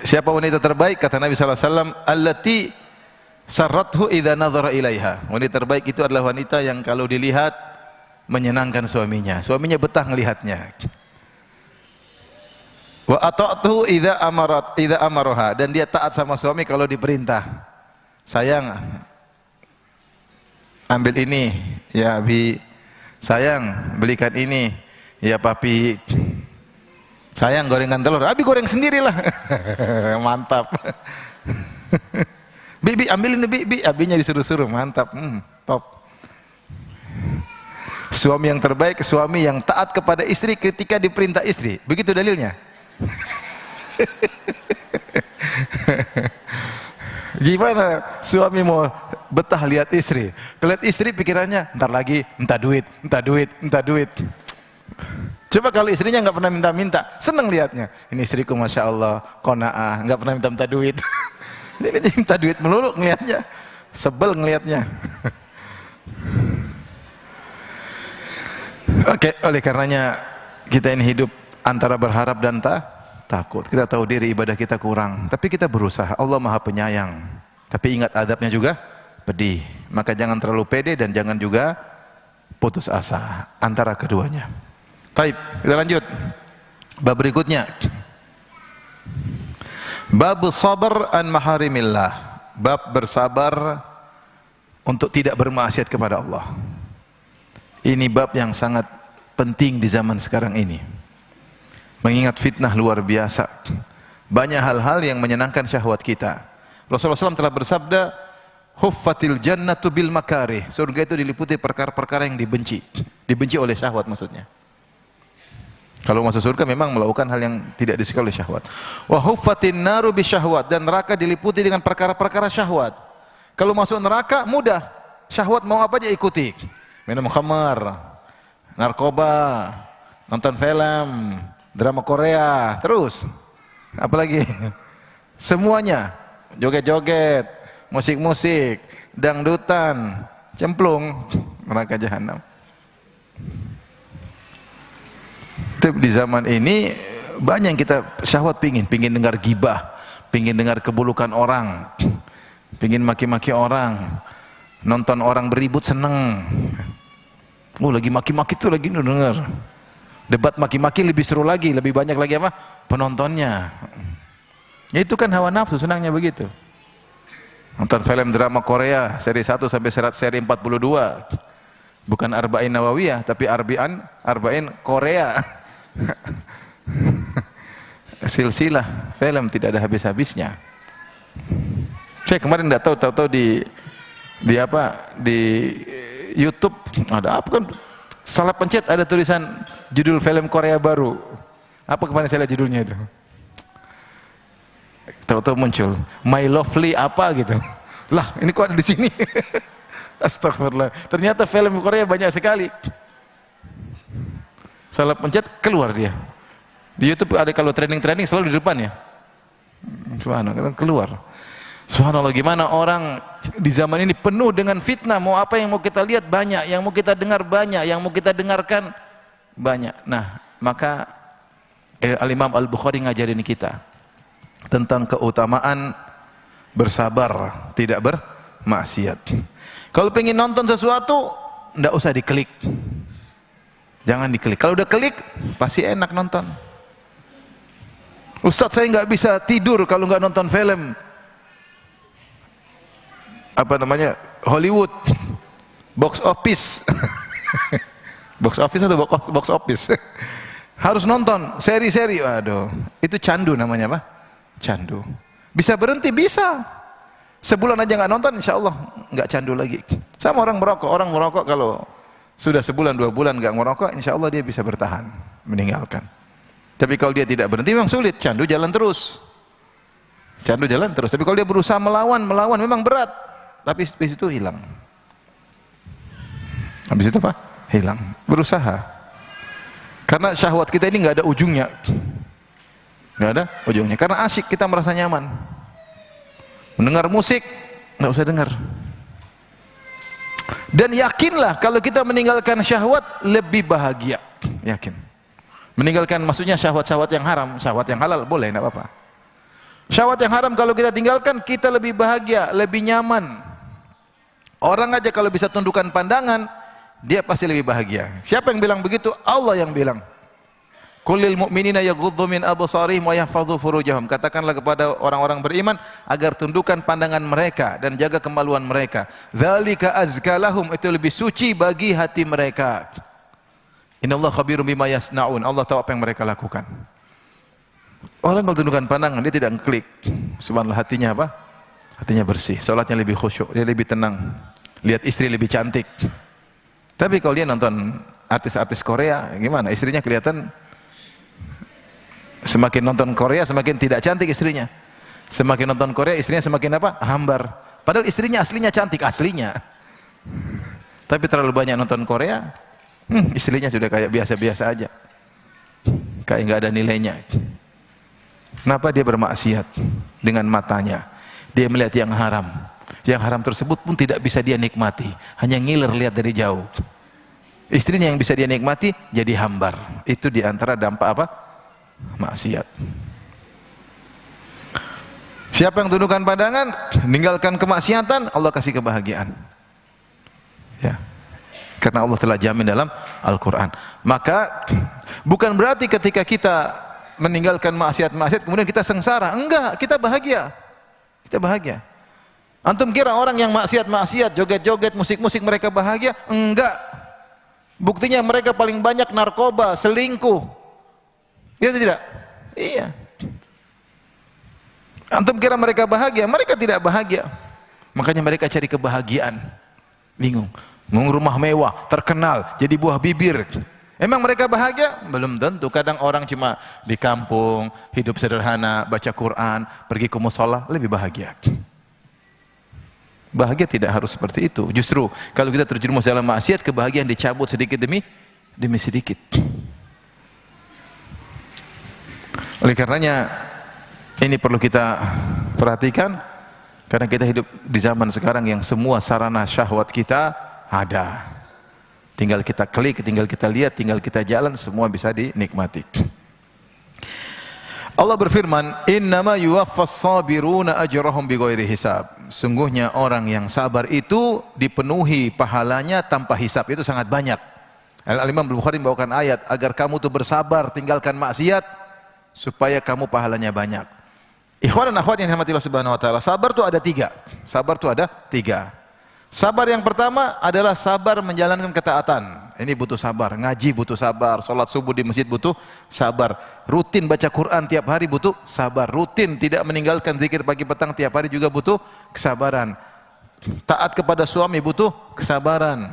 Siapa wanita terbaik? Kata Nabi SAW, allati sarrathu idza nadhara ilaiha. Wanita terbaik itu adalah wanita yang kalau dilihat menyenangkan suaminya. Suaminya betah ngelihatnya. Wa ata'tuhu idza amaraha, dan dia taat sama suami kalau diperintah. Sayang, ambil ini, ya Abi. Sayang, belikan ini, ya Papi. Sayang, gorengan telur, Abi goreng sendirilah. Mantap. Bibi, ambil ini Bibi. Abinya disuruh-suruh, mantap. Top. Suami yang terbaik, suami yang taat kepada istri ketika diperintah istri. Begitu dalilnya. Gimana suami mau betah lihat istri? Lihat istri pikirannya, ntar lagi, minta duit. Coba kalau istrinya nggak pernah minta-minta, seneng lihatnya. Ini istriku masya Allah, qanaah, nggak pernah minta duit. Dia minta duit melulu ngelihatnya, sebel ngelihatnya. Oke, oleh karenanya kita ini hidup antara berharap dan takut. Kita tahu diri ibadah kita kurang, tapi kita berusaha. Allah Maha Penyayang. Tapi ingat adabnya juga pedih. Maka jangan terlalu pede dan jangan juga putus asa antara keduanya. Baik, kita lanjut. Bab berikutnya. Bab sabar an maharimillah. Bab bersabar untuk tidak bermaksiat kepada Allah. Ini bab yang sangat penting di zaman sekarang ini. Mengingat fitnah luar biasa. Banyak hal-hal yang menyenangkan syahwat kita. Rasulullah SAW telah bersabda, huffatil jannatu bil makarih. Surga itu diliputi perkara-perkara yang dibenci. Dibenci oleh syahwat maksudnya. Kalau masuk surga memang melakukan hal yang tidak disukai oleh syahwat. Wa huffatin naru bi syahwat, dan neraka diliputi dengan perkara-perkara syahwat. Kalau masuk neraka mudah. Syahwat mau apa aja ikuti. Minum khamar, narkoba, nonton film, drama Korea, terus apalagi semuanya, joget-joget, musik-musik, dangdutan, cemplung, neraka jahanam. Itu di zaman ini banyak yang kita syahwat, pingin dengar gibah, pingin dengar keburukan orang, pingin maki-maki orang, nonton orang beribut seneng. Lagi maki-maki tuh lagi dengar. Debat maki-maki lebih seru lagi, lebih banyak lagi apa? Penontonnya. Ya itu kan hawa nafsu, senangnya begitu. Nonton film drama Korea seri 1 sampai seri 42. Bukan Arba'in Nawawiyah, tapi Arba'in Korea. Silsilah film tidak ada habis-habisnya. Saya kemarin enggak tahu di YouTube ada apa kan? Salah pencet ada tulisan judul film Korea baru. Apa kemarin saya lihat judulnya itu? Tahu-tahu muncul My Lovely apa gitu. Lah, ini kok ada di sini? Astagfirullah. Ternyata film Korea banyak sekali. Salah pencet keluar dia. Di YouTube ada kalau training selalu di depan ya. Subhanallah, keluar. Subhanallah, gimana orang di zaman ini penuh dengan fitnah. Mau apa yang mau kita lihat banyak, yang mau kita dengar banyak, yang mau kita dengarkan banyak. Nah, maka Al-Imam Al-Bukhari ngajarin kita tentang keutamaan bersabar, tidak bermaksiat. Kalau pengen nonton sesuatu, enggak usah diklik. Jangan diklik. Kalau udah klik, pasti enak nonton. Ustaz, saya nggak bisa tidur kalau nggak nonton film Hollywood, box office. Box office atau box office? Harus nonton seri-seri. Waduh, itu candu namanya apa? Candu. Bisa berhenti? Bisa. Sebulan aja nggak nonton, insya Allah nggak candu lagi. Sama orang merokok kalau sudah sebulan 2 bulan nggak merokok, insya Allah dia bisa bertahan, meninggalkan. Tapi kalau dia tidak berhenti memang sulit. Candu jalan terus. Tapi kalau dia berusaha melawan memang berat. Tapi habis itu hilang. Habis itu apa? Hilang. Berusaha. Karena syahwat kita ini nggak ada ujungnya. Nggak ada ujungnya. Karena asyik, kita merasa nyaman. Mendengar musik, nggak usah dengar. Dan yakinlah kalau kita meninggalkan syahwat lebih bahagia. Yakin. Meninggalkan maksudnya syahwat-syahwat yang haram, syahwat yang halal boleh, enggak apa-apa. Syahwat yang haram kalau kita tinggalkan, kita lebih bahagia, lebih nyaman. Orang aja kalau bisa tundukkan pandangan, dia pasti lebih bahagia. Siapa yang bilang begitu? Allah yang bilang. Kullil mu'minina yaghuddu min absarihim wa yahfadhu furujahum. Katakanlah kepada orang-orang beriman agar tundukkan pandangan mereka dan jaga kemaluan mereka. Dzalika azka lahum, itu lebih suci bagi hati mereka. Innallaha khabirum bima yasnaun. Allah tahu apa yang mereka lakukan. Orang kalau tundukkan pandangan, dia tidak ngeklik. Subhanallah, hatinya apa? Hatinya bersih, salatnya lebih khusyuk, dia lebih tenang. Lihat istri lebih cantik. Tapi kalau dia nonton artis-artis Korea, gimana? Istrinya kelihatan, semakin nonton Korea semakin tidak cantik istrinya. Semakin nonton Korea istrinya semakin apa? Hambar. Padahal istrinya aslinya cantik, aslinya. Tapi terlalu banyak nonton Korea, istrinya sudah kayak biasa-biasa aja. Kayak nggak ada nilainya. Kenapa dia bermaksiat dengan matanya? Dia melihat yang haram. Yang haram tersebut pun tidak bisa dia nikmati, hanya ngiler lihat dari jauh. Istrinya yang bisa dia nikmati jadi hambar. Itu diantara dampak apa? Maksiat. Siapa yang tundukkan pandangan, meninggalkan kemaksiatan, Allah kasih kebahagiaan. Ya. Karena Allah telah jamin dalam Al-Quran. Maka bukan berarti ketika kita meninggalkan maksiat-maksiat kemudian kita sengsara. Enggak, kita bahagia. Kita bahagia. Antum kira orang yang maksiat-maksiat, joget-joget, musik-musik mereka bahagia? Enggak. Buktinya mereka paling banyak narkoba, selingkuh. Iya atau tidak? Iya. Antum kira mereka bahagia? Mereka tidak bahagia. Makanya mereka cari kebahagiaan. Bingung. Mau rumah mewah, terkenal, jadi buah bibir. Emang mereka bahagia? Belum tentu. Kadang orang cuma di kampung, hidup sederhana, baca Quran, pergi ke mushola, lebih bahagia. Bahagia tidak harus seperti itu. Justru kalau kita terjerumus dalam maksiat, kebahagiaan dicabut sedikit demi sedikit. Oleh karenanya ini perlu kita perhatikan, karena kita hidup di zaman sekarang yang semua sarana syahwat kita ada. Tinggal kita klik, tinggal kita lihat, tinggal kita jalan, semua bisa dinikmati. Allah berfirman, "Innama yuwaffas sabiruna ajrahum bighairi hisab." Sungguhnya orang yang sabar itu dipenuhi pahalanya tanpa hisab. Itu sangat banyak. Al-Imam Al-Bukhari membawakan ayat agar kamu tuh bersabar, tinggalkan maksiat supaya kamu pahalanya banyak. Ikhwan dan akhwat yang dirahmati Allah Subhanahu wa taala, sabar itu ada tiga. Sabar itu ada tiga. Sabar yang pertama adalah sabar menjalankan ketaatan. Ini butuh sabar. Ngaji butuh sabar. Salat subuh di masjid butuh sabar. Rutin baca Quran tiap hari butuh sabar. Rutin tidak meninggalkan zikir pagi petang tiap hari juga butuh kesabaran. Taat kepada suami butuh kesabaran.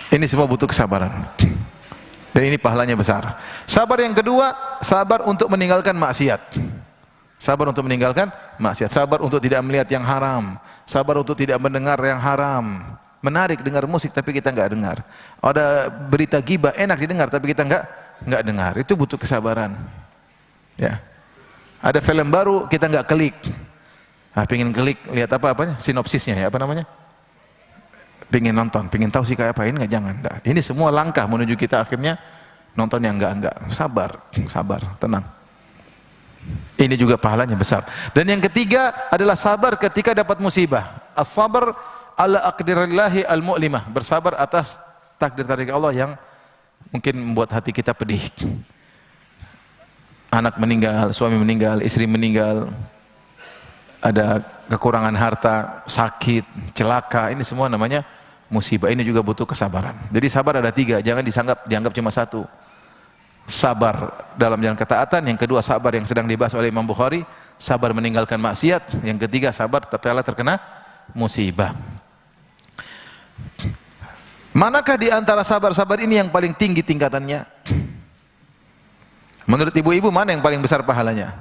Ini semua butuh kesabaran. Dan ini pahalanya besar. Sabar yang kedua, sabar untuk meninggalkan maksiat. Sabar untuk meninggalkan maksiat, sabar untuk tidak melihat yang haram, sabar untuk tidak mendengar yang haram. Menarik dengar musik tapi kita enggak dengar. Ada berita ghibah enak didengar tapi kita enggak dengar. Itu butuh kesabaran. Ya. Ada film baru kita enggak klik. Pengen klik lihat apa-apanya, sinopsisnya ya, apa namanya? Pengen nonton, pengen tahu sih kayak apa, ini enggak, jangan. Enggak. Ini semua langkah menuju kita akhirnya nonton yang enggak. Sabar, tenang. Ini juga pahalanya besar. Dan yang ketiga adalah sabar ketika dapat musibah. As-sabar ala aqdarillahi al-mu'limah. Bersabar atas takdir-takdir Allah yang mungkin membuat hati kita pedih. Anak meninggal, suami meninggal, istri meninggal, ada kekurangan harta, sakit, celaka, ini semua namanya musibah. Ini juga butuh kesabaran. Jadi sabar ada tiga, jangan dianggap cuma satu. Sabar dalam jalan ketaatan, yang kedua sabar yang sedang dibahas oleh Imam Bukhari, sabar meninggalkan maksiat, yang ketiga sabar tatkala terkena musibah. Manakah di antara sabar-sabar ini yang paling tinggi tingkatannya? Menurut ibu-ibu mana yang paling besar pahalanya?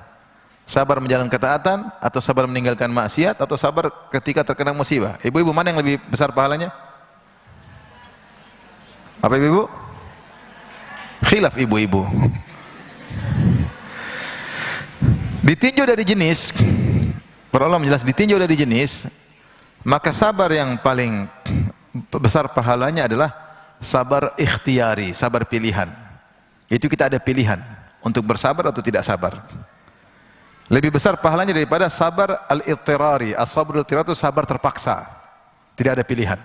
Sabar menjalankan ketaatan, atau sabar meninggalkan maksiat, atau sabar ketika terkena musibah? Ibu-ibu mana yang lebih besar pahalanya? Apa ibu-ibu? Khilaf ibu-ibu. Ditinjau dari jenis, Para ulama menjelaskan ditinjau dari jenis, maka sabar yang paling besar pahalanya adalah sabar ikhtiyari, sabar pilihan. Itu kita ada pilihan untuk bersabar atau tidak sabar. Lebih besar pahalanya daripada sabar al-idtirari. As-sabrul idtirari itu sabar terpaksa. Tidak ada pilihan.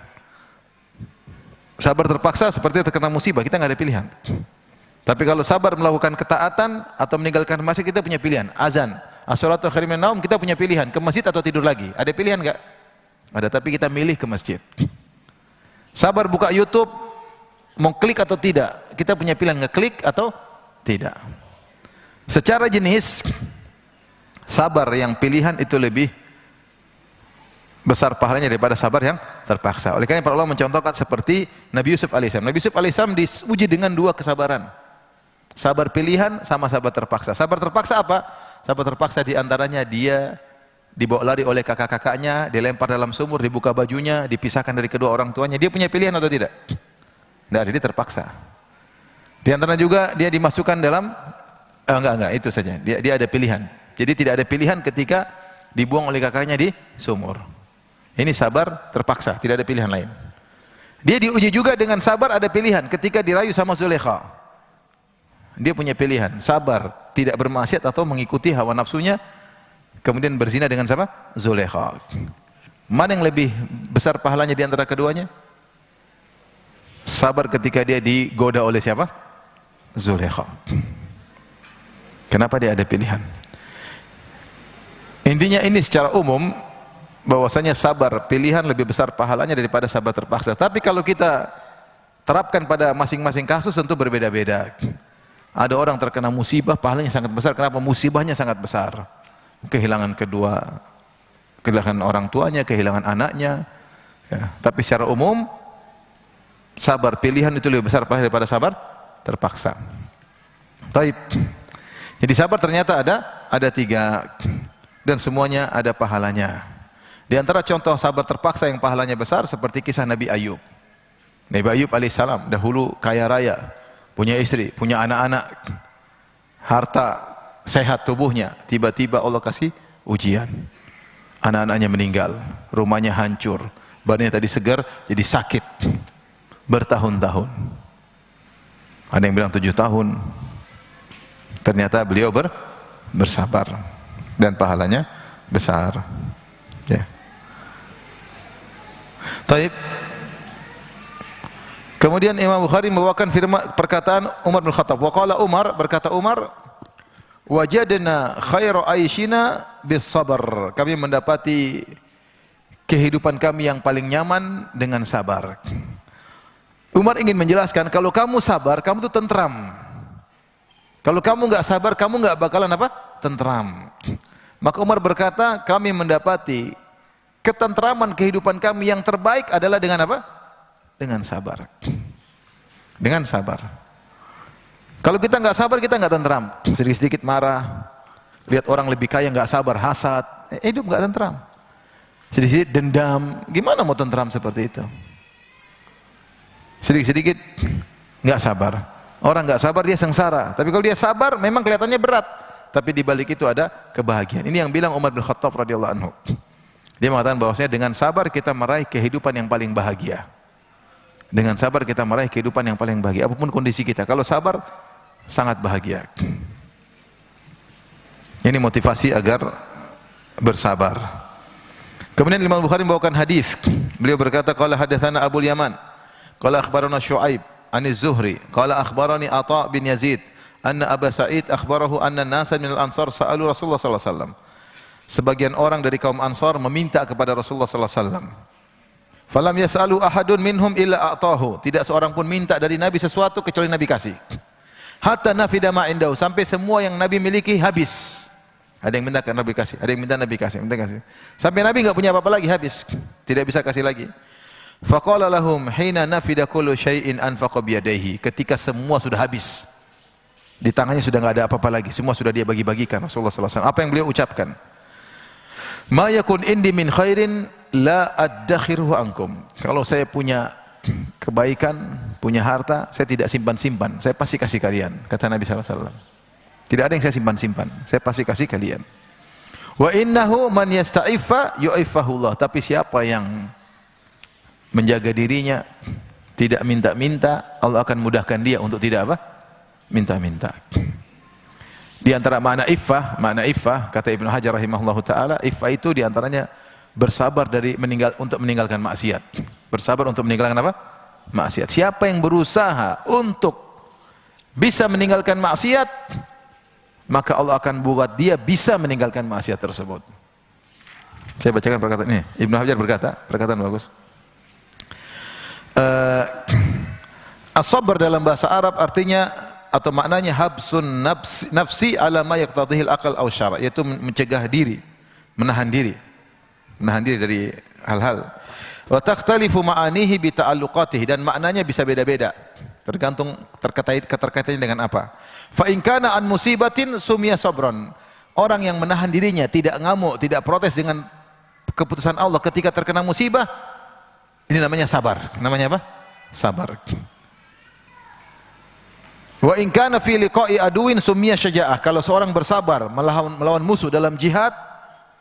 Sabar terpaksa seperti terkena musibah, kita nggak ada pilihan. Tapi kalau sabar melakukan ketaatan atau meninggalkan maksiat, kita punya pilihan. Azan, as-salatu khairum minan naum, kita punya pilihan ke masjid atau tidur lagi. Ada pilihan nggak? Ada, tapi kita milih ke masjid. Sabar buka YouTube, mau klik atau tidak, kita punya pilihan ngeklik atau tidak. Secara jenis, sabar yang pilihan itu lebih besar pahalanya daripada sabar yang terpaksa. Oleh karena para ulama mencontohkan seperti Nabi Yusuf alaihissalam. Nabi Yusuf alaihissalam diuji dengan dua kesabaran. Sabar pilihan sama sabar terpaksa. Sabar terpaksa apa? Sabar terpaksa diantaranya dia dibawa lari oleh kakak-kakaknya, dilempar dalam sumur, dibuka bajunya, dipisahkan dari kedua orang tuanya. Dia punya pilihan atau tidak? Tidak, dia terpaksa. Di antara juga dia dimasukkan dalam enggak, itu saja. Dia ada pilihan. Jadi tidak ada pilihan ketika dibuang oleh kakaknya di sumur. Ini sabar terpaksa, tidak ada pilihan lain. Dia diuji juga dengan sabar ada pilihan ketika dirayu sama Zulekha. Dia punya pilihan, sabar tidak bermaksiat atau mengikuti hawa nafsunya, kemudian berzina dengan siapa? Zulekha. Mana yang lebih besar pahalanya di antara keduanya? Sabar ketika dia digoda oleh siapa? Zulekha. Kenapa dia ada pilihan? Intinya ini secara umum bahwasanya sabar pilihan lebih besar pahalanya daripada sabar terpaksa. Tapi kalau kita terapkan pada masing-masing kasus tentu berbeda-beda. Ada orang terkena musibah pahalanya sangat besar. Kenapa? Musibahnya sangat besar. Kehilangan kedua, kehilangan orang tuanya, kehilangan anaknya. Ya. Tapi secara umum sabar pilihan itu lebih besar pahalanya daripada sabar terpaksa. Taib. Jadi sabar ternyata ada tiga dan semuanya ada pahalanya. Di antara contoh sabar terpaksa yang pahalanya besar seperti kisah Nabi Ayub. Nabi Ayub alaihissalam dahulu kaya raya, punya istri, punya anak-anak, harta, sehat tubuhnya. Tiba-tiba Allah kasih ujian. Anak-anaknya meninggal, rumahnya hancur, badannya tadi segar jadi sakit bertahun-tahun. Ada yang bilang 7 tahun. Ternyata beliau bersabar dan pahalanya besar. Ya. Taib. Kemudian Imam Bukhari membawakan perkataan Umar bin Khattab. Wa qala Umar, berkata Umar, wajadna khairu aishina bis sabar. Kami mendapati kehidupan kami yang paling nyaman dengan sabar. Umar ingin menjelaskan kalau kamu sabar, kamu tuh tentram. Kalau kamu enggak sabar, kamu enggak bakalan apa? Tentram. Maka Umar berkata, kami mendapati ketentraman kehidupan kami yang terbaik adalah dengan apa? Dengan sabar. Dengan sabar. Kalau kita nggak sabar, kita nggak tentram. Sedikit-sedikit marah, lihat orang lebih kaya nggak sabar, hasad, hidup nggak tentram. Sedikit-sedikit dendam, gimana mau tentram seperti itu? Sedikit-sedikit nggak sabar. Orang nggak sabar dia sengsara. Tapi kalau dia sabar, memang kelihatannya berat. Tapi di balik itu ada kebahagiaan. Ini yang bilang Umar bin Khattab radhiyallahu anhu. Dia mengatakan bahwasanya dengan sabar kita meraih kehidupan yang paling bahagia. Dengan sabar kita meraih kehidupan yang paling bahagia. Apapun kondisi kita, kalau sabar sangat bahagia. Ini motivasi agar bersabar. Kemudian Imam Bukhari membawakan hadis. Beliau berkata, qala hadatsana Abu Yaman, qala akhbarana Syuaib an Az-Zuhri, qala akhbarani Atha bin Yazid, anna Aba Sa'id akhbarahu anna nasan minal ansar sa'alu Rasulullah sallallahu alaihi wasallam. Sebagian orang dari kaum Ansar meminta kepada Rasulullah sallallahu alaihi wasallam. Falam yas'alu ahadun minhum illa a'tahu. Tidak seorang pun minta dari Nabi sesuatu kecuali Nabi kasih. Hatta nafida ma indahu, sampai semua yang Nabi miliki habis. Ada yang minta ke Nabi kasih, ada yang minta Nabi kasih, minta kasih. Sampai Nabi enggak punya apa-apa lagi, habis. Tidak bisa kasih lagi. Faqala lahum hina nafida kullu syai'in anfaqa biyadayhi. Ketika semua sudah habis, di tangannya sudah enggak ada apa-apa lagi, semua sudah dia bagi-bagikan Rasulullah sallallahu alaihi wasallam. Apa yang beliau ucapkan? Ma yakun indi min khairin la addakhiruhu ankum. Kalau saya punya kebaikan, punya harta, saya tidak simpan-simpan, saya pasti kasih kalian, kata Nabi sallallahu alaihi wasallam. Tidak ada yang saya simpan-simpan, saya pasti kasih kalian. Wa innahu man yasta'iffa yu'iffahullah. Tapi siapa yang menjaga dirinya, tidak minta-minta, Allah akan mudahkan dia untuk tidak apa? Minta-minta. Di antara makna iffah, kata Ibnu Hajar rahimahullahu taala, iffah itu di antaranya bersabar dari untuk meninggalkan maksiat. Bersabar untuk meninggalkan apa? Maksiat. Siapa yang berusaha untuk bisa meninggalkan maksiat, maka Allah akan buat dia bisa meninggalkan maksiat tersebut. Saya bacakan perkataan ini. Ibnu Hajar berkata, perkataan bagus. As-sabr dalam bahasa Arab artinya atau maknanya habsun nafsi ala ma yaqtadhihi al-aql aw syara', yaitu mencegah diri, menahan diri dari hal-hal. Wa takhtalifu ma'anihi bi ta'alluqatihi, dan maknanya bisa beda-beda tergantung keterkaitannya dengan apa. Fa in kana an musibatin sumiya sabran. Orang yang menahan dirinya, tidak ngamuk, tidak protes dengan keputusan Allah ketika terkena musibah, ini namanya sabar. Namanya apa? Sabar. Wa in kana fi liqa'i aduwin sumiya syaja'ah. Kalau seorang bersabar melawan musuh dalam jihad,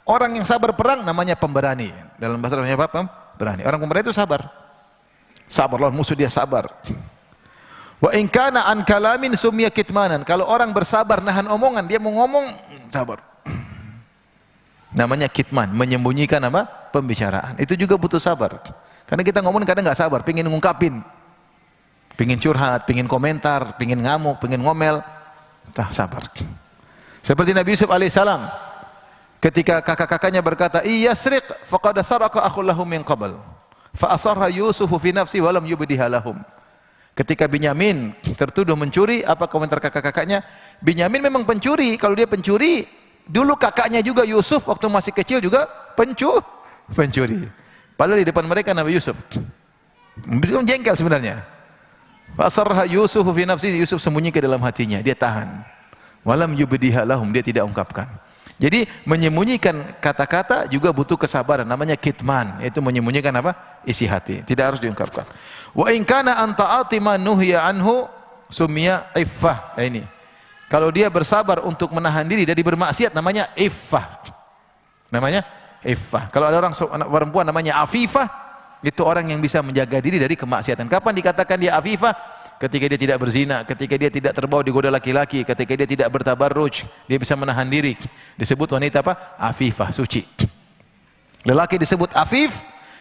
orang yang sabar perang namanya pemberani. Dalam bahasa Arabnya apa? Pemberani. Orang pemberani itu sabar. Sabar lawan musuh, dia sabar. Wa in kana an kalamin sumiya kitmanan. Kalau orang bersabar nahan omongan, dia mau ngomong sabar. Namanya kitman, menyembunyikan apa? Pembicaraan. Itu juga butuh sabar. Karena kita ngomong kadang enggak sabar, pengin ngungkapin. Pengin curhat, pengin komentar, pengin ngamuk, pengin ngomel. Tak sabar. Seperti Nabi Yusuf alaihissalam. Ketika kakak-kakaknya berkata, "Iyasriq faqad saraka akhul lahum min qabl." Fa asarra Yusufu fi nafsi wa lam yubdiha lahum. Ketika Binyamin tertuduh mencuri, apa komentar kakak-kakaknya? Binyamin memang pencuri. Kalau dia pencuri, dulu kakaknya juga Yusuf waktu masih kecil juga pencuri. Padahal di depan mereka Nabi Yusuf. Bisa jengkel sebenarnya. Fa asarra Yusufu fi nafsi, Yusuf sembunyi ke dalam hatinya, dia tahan. Wa lam yubdiha lahum, dia tidak ungkapkan. Jadi menyembunyikan kata-kata juga butuh kesabaran, namanya kitman, yaitu menyembunyikan apa? Isi hati, tidak harus diungkapkan. Wa in kana an ta'ati ma nuhiya anhu sumiya iffah. Ini. Kalau dia bersabar untuk menahan diri dari bermaksiat namanya iffah. Namanya iffah. Kalau ada orang anak perempuan namanya afifah, itu orang yang bisa menjaga diri dari kemaksiatan. Kapan dikatakan dia afifah? Ketika dia tidak berzina, ketika dia tidak terbawa digoda laki-laki, ketika dia tidak bertabarruj, dia bisa menahan diri. Disebut wanita apa? Afifah, suci. Lelaki disebut afif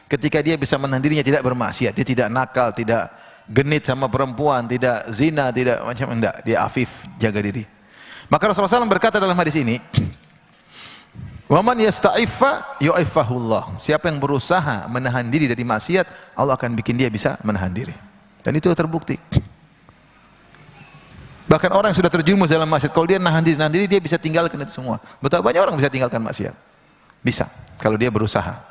ketika dia bisa menahan dirinya tidak bermaksiat, dia tidak nakal, tidak genit sama perempuan, tidak zina, tidak macam enggak, dia afif, jaga diri. Maka Rasulullah SAW berkata dalam hadis ini, "Wa man yasta'iffa yu'iffahullah." Siapa yang berusaha menahan diri dari maksiat, Allah akan bikin dia bisa menahan diri. Dan itu terbukti. Bahkan orang yang sudah terjerumus dalam maksiat, kalau dia nahan diri, dia bisa tinggalkan itu semua. Betapa banyak orang bisa tinggalkan maksiat? Bisa, kalau dia berusaha.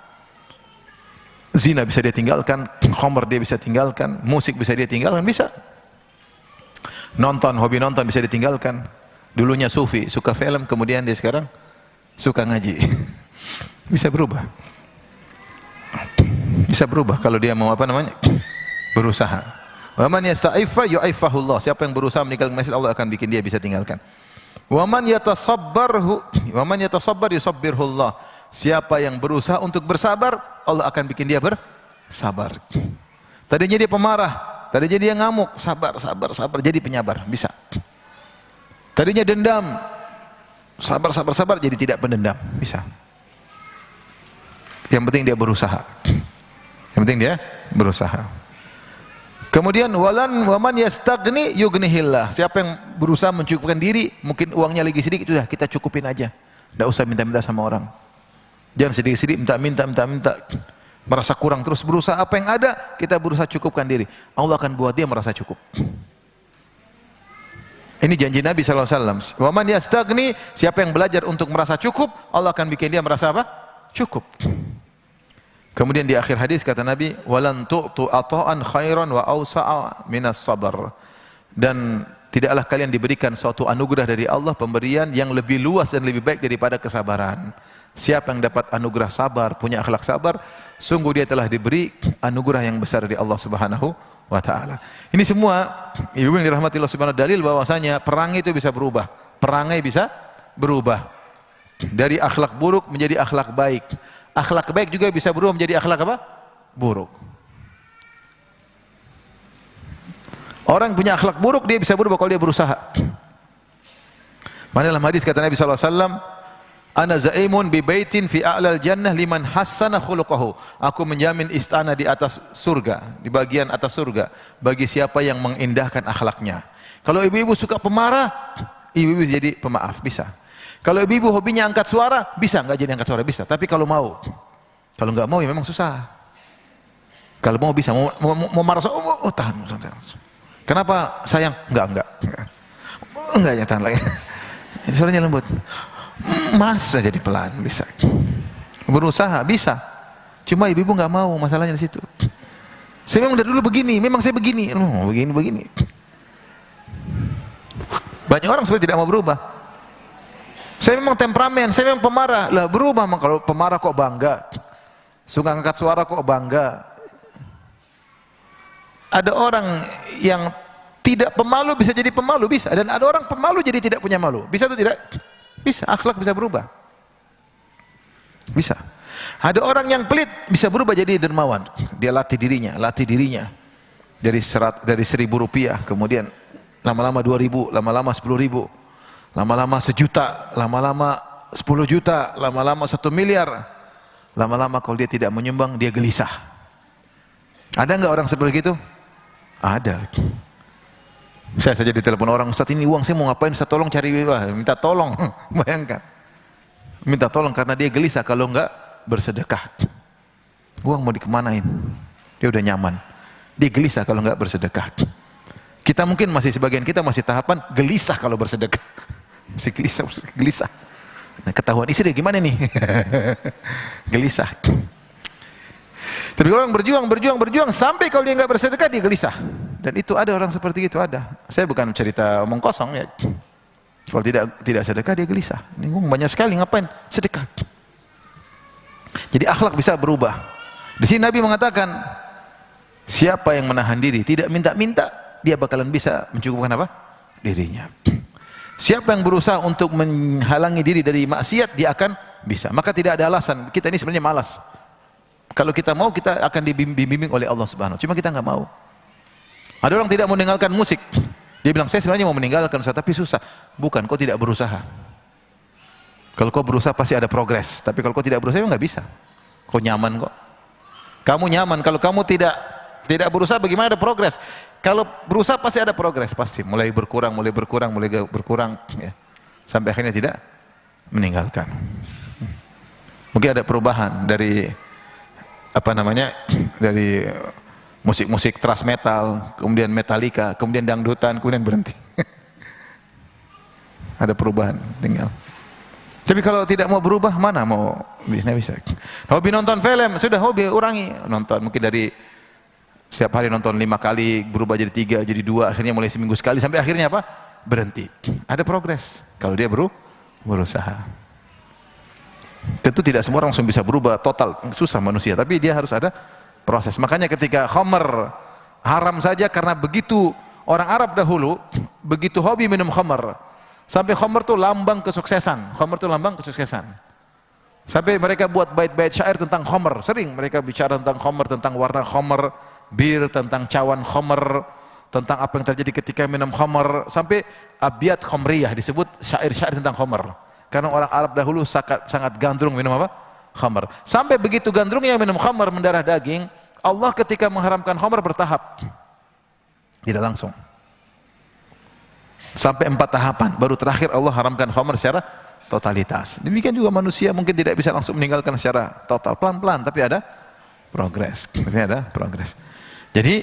Zina bisa dia tinggalkan, khamr dia bisa tinggalkan, musik bisa dia tinggalkan, bisa. Hobi nonton bisa ditinggalkan. Dulunya sufi, suka film, kemudian dia sekarang suka ngaji. Bisa berubah. Bisa berubah kalau dia mau apa namanya? Berusaha. Wa man yasta'iffa yu'iffahullah. Siapa yang berusaha meninggalkan maksiat, Allah akan bikin dia bisa tinggalkan. Wa man yatasabbar yusabbirhullah. Siapa yang berusaha untuk bersabar, Allah akan bikin dia bersabar. Tadinya dia pemarah, tadinya dia ngamuk, sabar, jadi penyabar, bisa. Tadinya dendam, sabar, jadi tidak pendendam, bisa. Yang penting dia berusaha. Yang penting dia berusaha. Kemudian waman yastaghni yughnihillah. Siapa yang berusaha mencukupkan diri, mungkin uangnya lagi sedikit, sudah kita cukupin aja. Enggak usah minta-minta sama orang. Jangan sedikit-sedikit minta, merasa kurang, terus berusaha apa yang ada, kita berusaha cukupkan diri. Allah akan buat dia merasa cukup. Ini janji Nabi SAW. Waman yastaghni, siapa yang belajar untuk merasa cukup, Allah akan bikin dia merasa apa? Cukup. Kemudian di akhir hadis kata Nabi, walan tu'tu ata'an khairan wa awsa'a minas sabar. Dan tidaklah kalian diberikan suatu anugerah dari Allah, pemberian yang lebih luas dan lebih baik daripada kesabaran. Siapa yang dapat anugerah sabar, punya akhlak sabar, sungguh dia telah diberi anugerah yang besar dari Allah Subhanahu wa taala. Ini semua ibu yang dirahmati Allah Subhanahu wa taala, dalil bahwasanya perang itu bisa berubah. Perangai bisa berubah. Dari akhlak buruk menjadi akhlak baik. Akhlak baik juga bisa berubah menjadi akhlak apa? Buruk. Orang punya akhlak buruk dia bisa berubah kalau dia berusaha. Mana dalam hadis kata Nabi SAW, ana zaimun bi baitin fi a'lal jannah liman hassana khuluquhu. Aku menjamin istana di atas surga, di bagian atas surga bagi siapa yang mengindahkan akhlaknya. Kalau ibu-ibu suka pemarah, ibu-ibu jadi pemaaf, bisa. Kalau ibu-ibu hobinya angkat suara, bisa, enggak jadi angkat suara, bisa. Tapi kalau mau, kalau enggak mau ya memang susah. Kalau mau bisa, mau marah, tahan. Kenapa sayang? Enggak. Enggak ya, tahan lagi. Suaranya lembut. Masa jadi pelan, bisa. Berusaha, bisa. Cuma ibu-ibu enggak mau, masalahnya di situ. Saya memang dari dulu begini, memang saya begini. Begini. Banyak orang sebenarnya tidak mau berubah. Saya memang temperamen, saya memang pemarah. Lah berubah, kalau pemarah kok bangga. Suka angkat suara kok bangga. Ada orang yang tidak pemalu bisa jadi pemalu, bisa. Dan ada orang pemalu jadi tidak punya malu. Bisa atau tidak? Bisa, akhlak bisa berubah. Bisa. Ada orang yang pelit bisa berubah jadi dermawan. Dia latih dirinya. Dari 1.000 rupiah, kemudian lama-lama 2.000, lama-lama 10.000, lama-lama 1 juta, lama-lama 10 juta, lama-lama 1 miliar. Lama-lama kalau dia tidak menyumbang, dia gelisah. Ada enggak orang seperti itu? Ada. Saya saja ditelepon orang, Ustaz ini uang saya mau ngapain, Ustaz tolong cari, minta tolong. Bayangkan. Minta tolong karena dia gelisah kalau enggak bersedekah. Uang mau dikemanain? Dia udah nyaman. Dia gelisah kalau enggak bersedekah. Kita mungkin sebagian kita masih tahapan gelisah kalau bersedekah. Masih gelisah. Nah, ketahuan istri gimana nih? Gelisah. Tapi orang berjuang sampai kalau dia enggak bersedekah dia gelisah. Dan itu ada orang seperti itu, ada. Saya bukan cerita omong kosong ya. Kalau tidak sedekah dia gelisah. Ini banyak sekali ngapain? Sedekah. Jadi akhlak bisa berubah. Di sini Nabi mengatakan, siapa yang menahan diri, tidak minta-minta, dia bakalan bisa mencukupkan apa? Dirinya. Siapa yang berusaha untuk menghalangi diri dari maksiat, dia akan bisa. Maka tidak ada alasan. Kita ini sebenarnya malas. Kalau kita mau, kita akan dibimbing oleh Allah Subhanahu. Cuma kita nggak mau. Ada orang tidak mau meninggalkan musik. Dia bilang, saya sebenarnya mau meninggalkan, tapi susah. Bukan, kau tidak berusaha. Kalau kau berusaha pasti ada progres. Tapi kalau kau tidak berusaha, nggak bisa. Kau nyaman kok. Kamu nyaman. Kalau kamu tidak berusaha, bagaimana ada progres? Kalau berusaha pasti ada progres, pasti. Mulai berkurang, ya. Sampai akhirnya tidak meninggalkan. Mungkin ada perubahan dari dari musik-musik thrash metal, kemudian Metallica, kemudian dangdutan, kemudian berhenti. Ada perubahan, tinggal. Tapi kalau tidak mau berubah, mana mau bisa. Hobi nonton film, sudah hobi urangi. Nonton mungkin dari setiap hari nonton 5 kali, berubah jadi 3, jadi 2, akhirnya mulai seminggu sekali, sampai akhirnya apa? Berhenti. Ada progres. Kalau dia berusaha. Tentu tidak semua orang langsung bisa berubah total, susah manusia, tapi dia harus ada proses. Makanya ketika khamr haram saja karena begitu orang Arab dahulu begitu hobi minum khamr, sampai khamr itu lambang kesuksesan. Sampai mereka buat bait-bait syair tentang khamr. Sering mereka bicara tentang khamr, tentang warna khamr, bir, tentang cawan khamr, tentang apa yang terjadi ketika minum khamr, sampai abiyat khamriyah disebut syair-syair tentang khamr. Karena orang Arab dahulu sangat gandrung minum apa? Khamr. Sampai begitu gandrungnya minum khamr, mendarah daging, Allah ketika mengharamkan khamr bertahap. Tidak langsung. Sampai 4 tahapan, baru terakhir Allah haramkan khamr secara totalitas. Demikian juga manusia mungkin tidak bisa langsung meninggalkan secara total, pelan-pelan, tapi ada progres. Jadi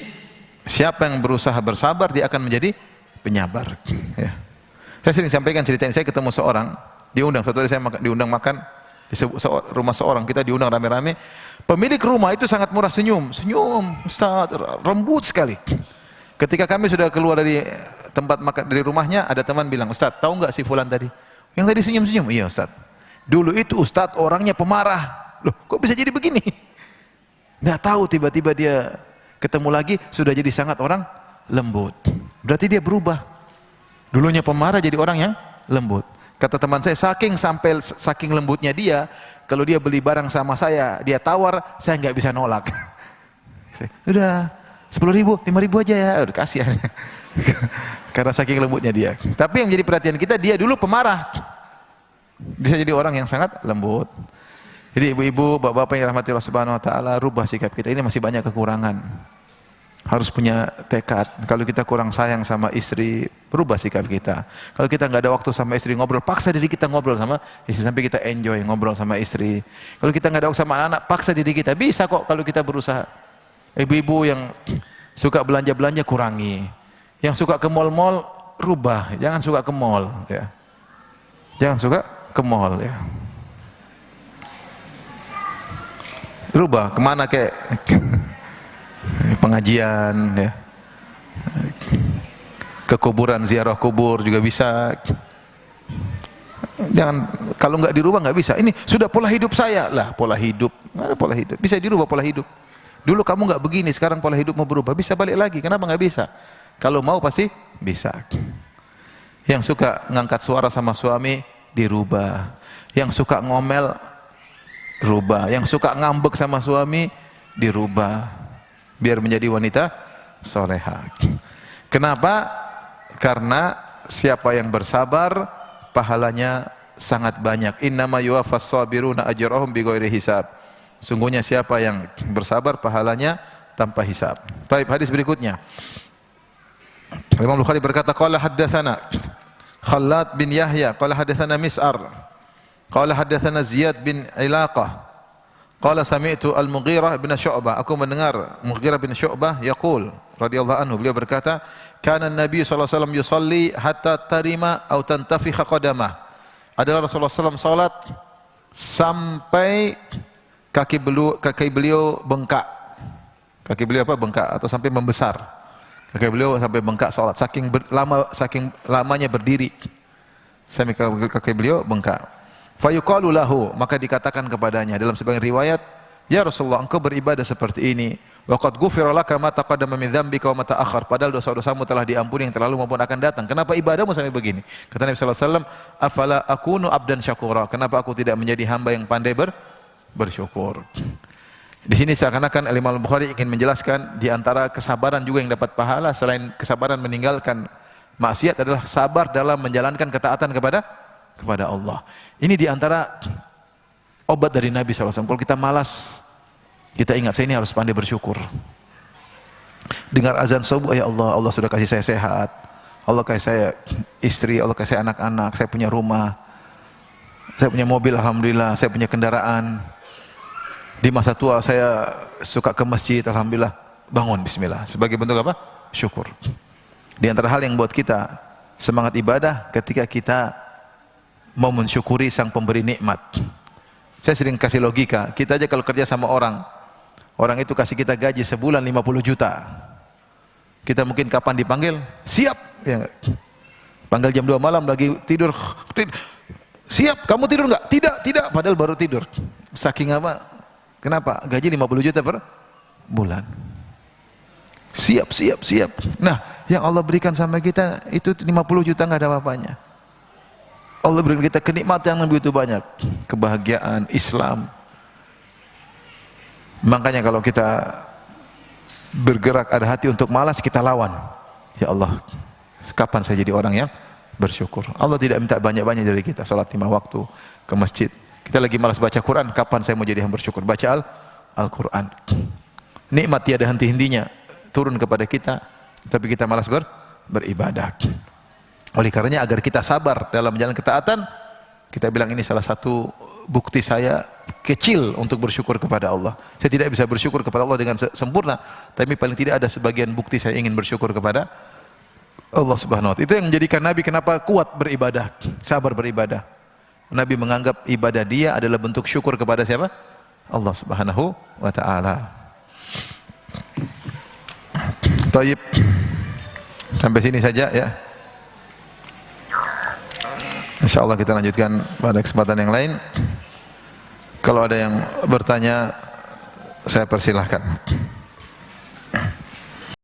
siapa yang berusaha bersabar, dia akan menjadi penyabar. Ya. Saya sering sampaikan cerita ini, saya ketemu seorang, diundang, satu hari saya diundang makan di rumah seorang, kita diundang rame-rame. Pemilik rumah itu sangat murah senyum, Ustaz, lembut sekali. Ketika kami sudah keluar dari tempat makan, dari rumahnya, ada teman bilang, Ustaz, tahu nggak si fulan tadi? Yang tadi senyum-senyum? Iya Ustaz. Dulu itu Ustaz orangnya pemarah. Loh, kok bisa jadi begini? Nggak tahu, tiba-tiba dia ketemu lagi, sudah jadi sangat orang lembut. Berarti dia berubah. Dulunya pemarah jadi orang yang lembut. Kata teman saya, saking lembutnya dia, kalau dia beli barang sama saya, dia tawar, saya nggak bisa nolak. Udah 10.000, 5.000 aja ya, udah kasihan. Karena saking lembutnya dia. Tapi yang menjadi perhatian kita, dia dulu pemarah. Bisa jadi orang yang sangat lembut. Jadi ibu-ibu, bapak-bapak yang rahmati Allah Subhanahu wa taala, rubah sikap kita. Ini masih banyak kekurangan. Harus punya tekad. Kalau kita kurang sayang sama istri, rubah sikap kita. Kalau kita nggak ada waktu sama istri ngobrol, paksa diri kita ngobrol sama istri sampai kita enjoy ngobrol sama istri. Kalau kita nggak ada waktu sama anak-anak, paksa diri kita. Bisa kok kalau kita berusaha. Ibu-ibu yang suka belanja-belanja, kurangi. Yang suka ke mall-mall, rubah. Jangan suka ke mall. Ya. Jangan suka ke mall. Ya. Rubah. Kemana kayak pengajian, ya. Ke kuburan, ziarah kubur juga bisa. Jangan, kalau nggak dirubah nggak bisa. Ini sudah pola hidup saya lah, pola hidup. Nggak ada pola hidup. Bisa dirubah pola hidup. Dulu kamu nggak begini, sekarang pola hidup mau berubah. Bisa balik lagi. Kenapa nggak bisa? Kalau mau pasti bisa. Yang suka ngangkat suara sama suami dirubah. Yang suka ngomel rubah. Yang suka ngambek sama suami dirubah. Biar menjadi wanita soleha. Kenapa? Karena siapa yang bersabar, pahalanya sangat banyak. Innama yuwaffas sabiruna ajrahum bighairi hisab. Sungguhnya siapa yang bersabar, pahalanya tanpa hisab. Baik, hadis berikutnya. Imam Bukhari berkata, qala haddatsana Khalad bin Yahya, qala haddatsana Mis'ar, qala haddatsana Ziyad bin Ilaqah, qala sami'tu Al-Mughirah bin Syu'bah, aku mendengar Mughirah bin Syu'bah yaqul radhiyallahu anhu, beliau berkata, kana Nabi sallallahu alaihi wasallam yusalli hatta tarima aw tantafikha qadamah. Adalah Rasulullah SAW salat sampai kaki beliau bengkak. Kaki beliau apa? Bengkak atau sampai membesar. Kaki beliau sampai bengkak salat, saking lamanya berdiri. Sampai kaki beliau bengkak. Fayuqalu lahu, maka dikatakan kepadanya dalam sebagian riwayat, ya Rasulullah, engkau beribadah seperti ini, wa qad ghufira laka ma taqaddama min dzambika wa ma ta'akhkhar, padahal dosa-dosamu telah diampuni yang terlalu maupun akan datang. Kenapa ibadahmu sampai begini? Kata Nabi sallallahu alaihi wasallam, afala akunu abdan syakura, kenapa aku tidak menjadi hamba yang pandai bersyukur? Di sini seakan-akan Imam Al-Bukhari ingin menjelaskan di antara kesabaran juga yang dapat pahala selain kesabaran meninggalkan maksiat adalah sabar dalam menjalankan ketaatan kepada Allah. Ini di antara obat dari Nabi SAW. Kalau kita malas, kita ingat, saya ini harus pandai bersyukur. Dengar azan subuh, ya Allah, Allah sudah kasih saya sehat, Allah kasih saya istri, Allah kasih saya anak-anak, saya punya rumah, saya punya mobil, alhamdulillah, saya punya kendaraan. Di masa tua saya suka ke masjid, alhamdulillah, bangun, bismillah. Sebagai bentuk apa? Syukur. Di antara hal yang buat kita semangat ibadah ketika kita mau mensyukuri sang pemberi nikmat. Saya sering kasih logika, kita aja kalau kerja sama orang itu kasih kita gaji sebulan 50 juta. Kita mungkin kapan dipanggil? Siap. Ya. Panggil jam 2 malam lagi tidur. Siap, kamu tidur enggak? Tidak, padahal baru tidur. Saking apa? Kenapa? Gaji 50 juta per bulan. Siap. Nah, yang Allah berikan sama kita itu 50 juta enggak ada apa-apanya. Allah berikan kita kenikmatan yang begitu banyak, kebahagiaan, Islam. Makanya kalau kita bergerak ada hati untuk malas, kita lawan. Ya Allah, kapan saya jadi orang yang bersyukur? Allah tidak minta banyak-banyak dari kita, salat 5 waktu, ke masjid. Kita lagi malas baca Quran, kapan saya mau jadi yang bersyukur? Baca Al-Quran. Nikmat tiada henti-hentinya turun kepada kita, tapi kita malas beribadah. Oleh karenanya agar kita sabar dalam menjalankan ketaatan, kita bilang ini salah satu bukti saya kecil untuk bersyukur kepada Allah. Saya tidak bisa bersyukur kepada Allah dengan sempurna, tapi paling tidak ada sebagian bukti saya ingin bersyukur kepada Allah Subhanahu wa taala. Itu yang menjadikan Nabi kenapa kuat beribadah, sabar beribadah. Nabi menganggap ibadah dia adalah bentuk syukur kepada siapa? Allah Subhanahu wa taala. Baik. Sampai sini saja ya. Insyaallah kita lanjutkan pada kesempatan yang lain. Kalau ada yang bertanya, saya persilahkan.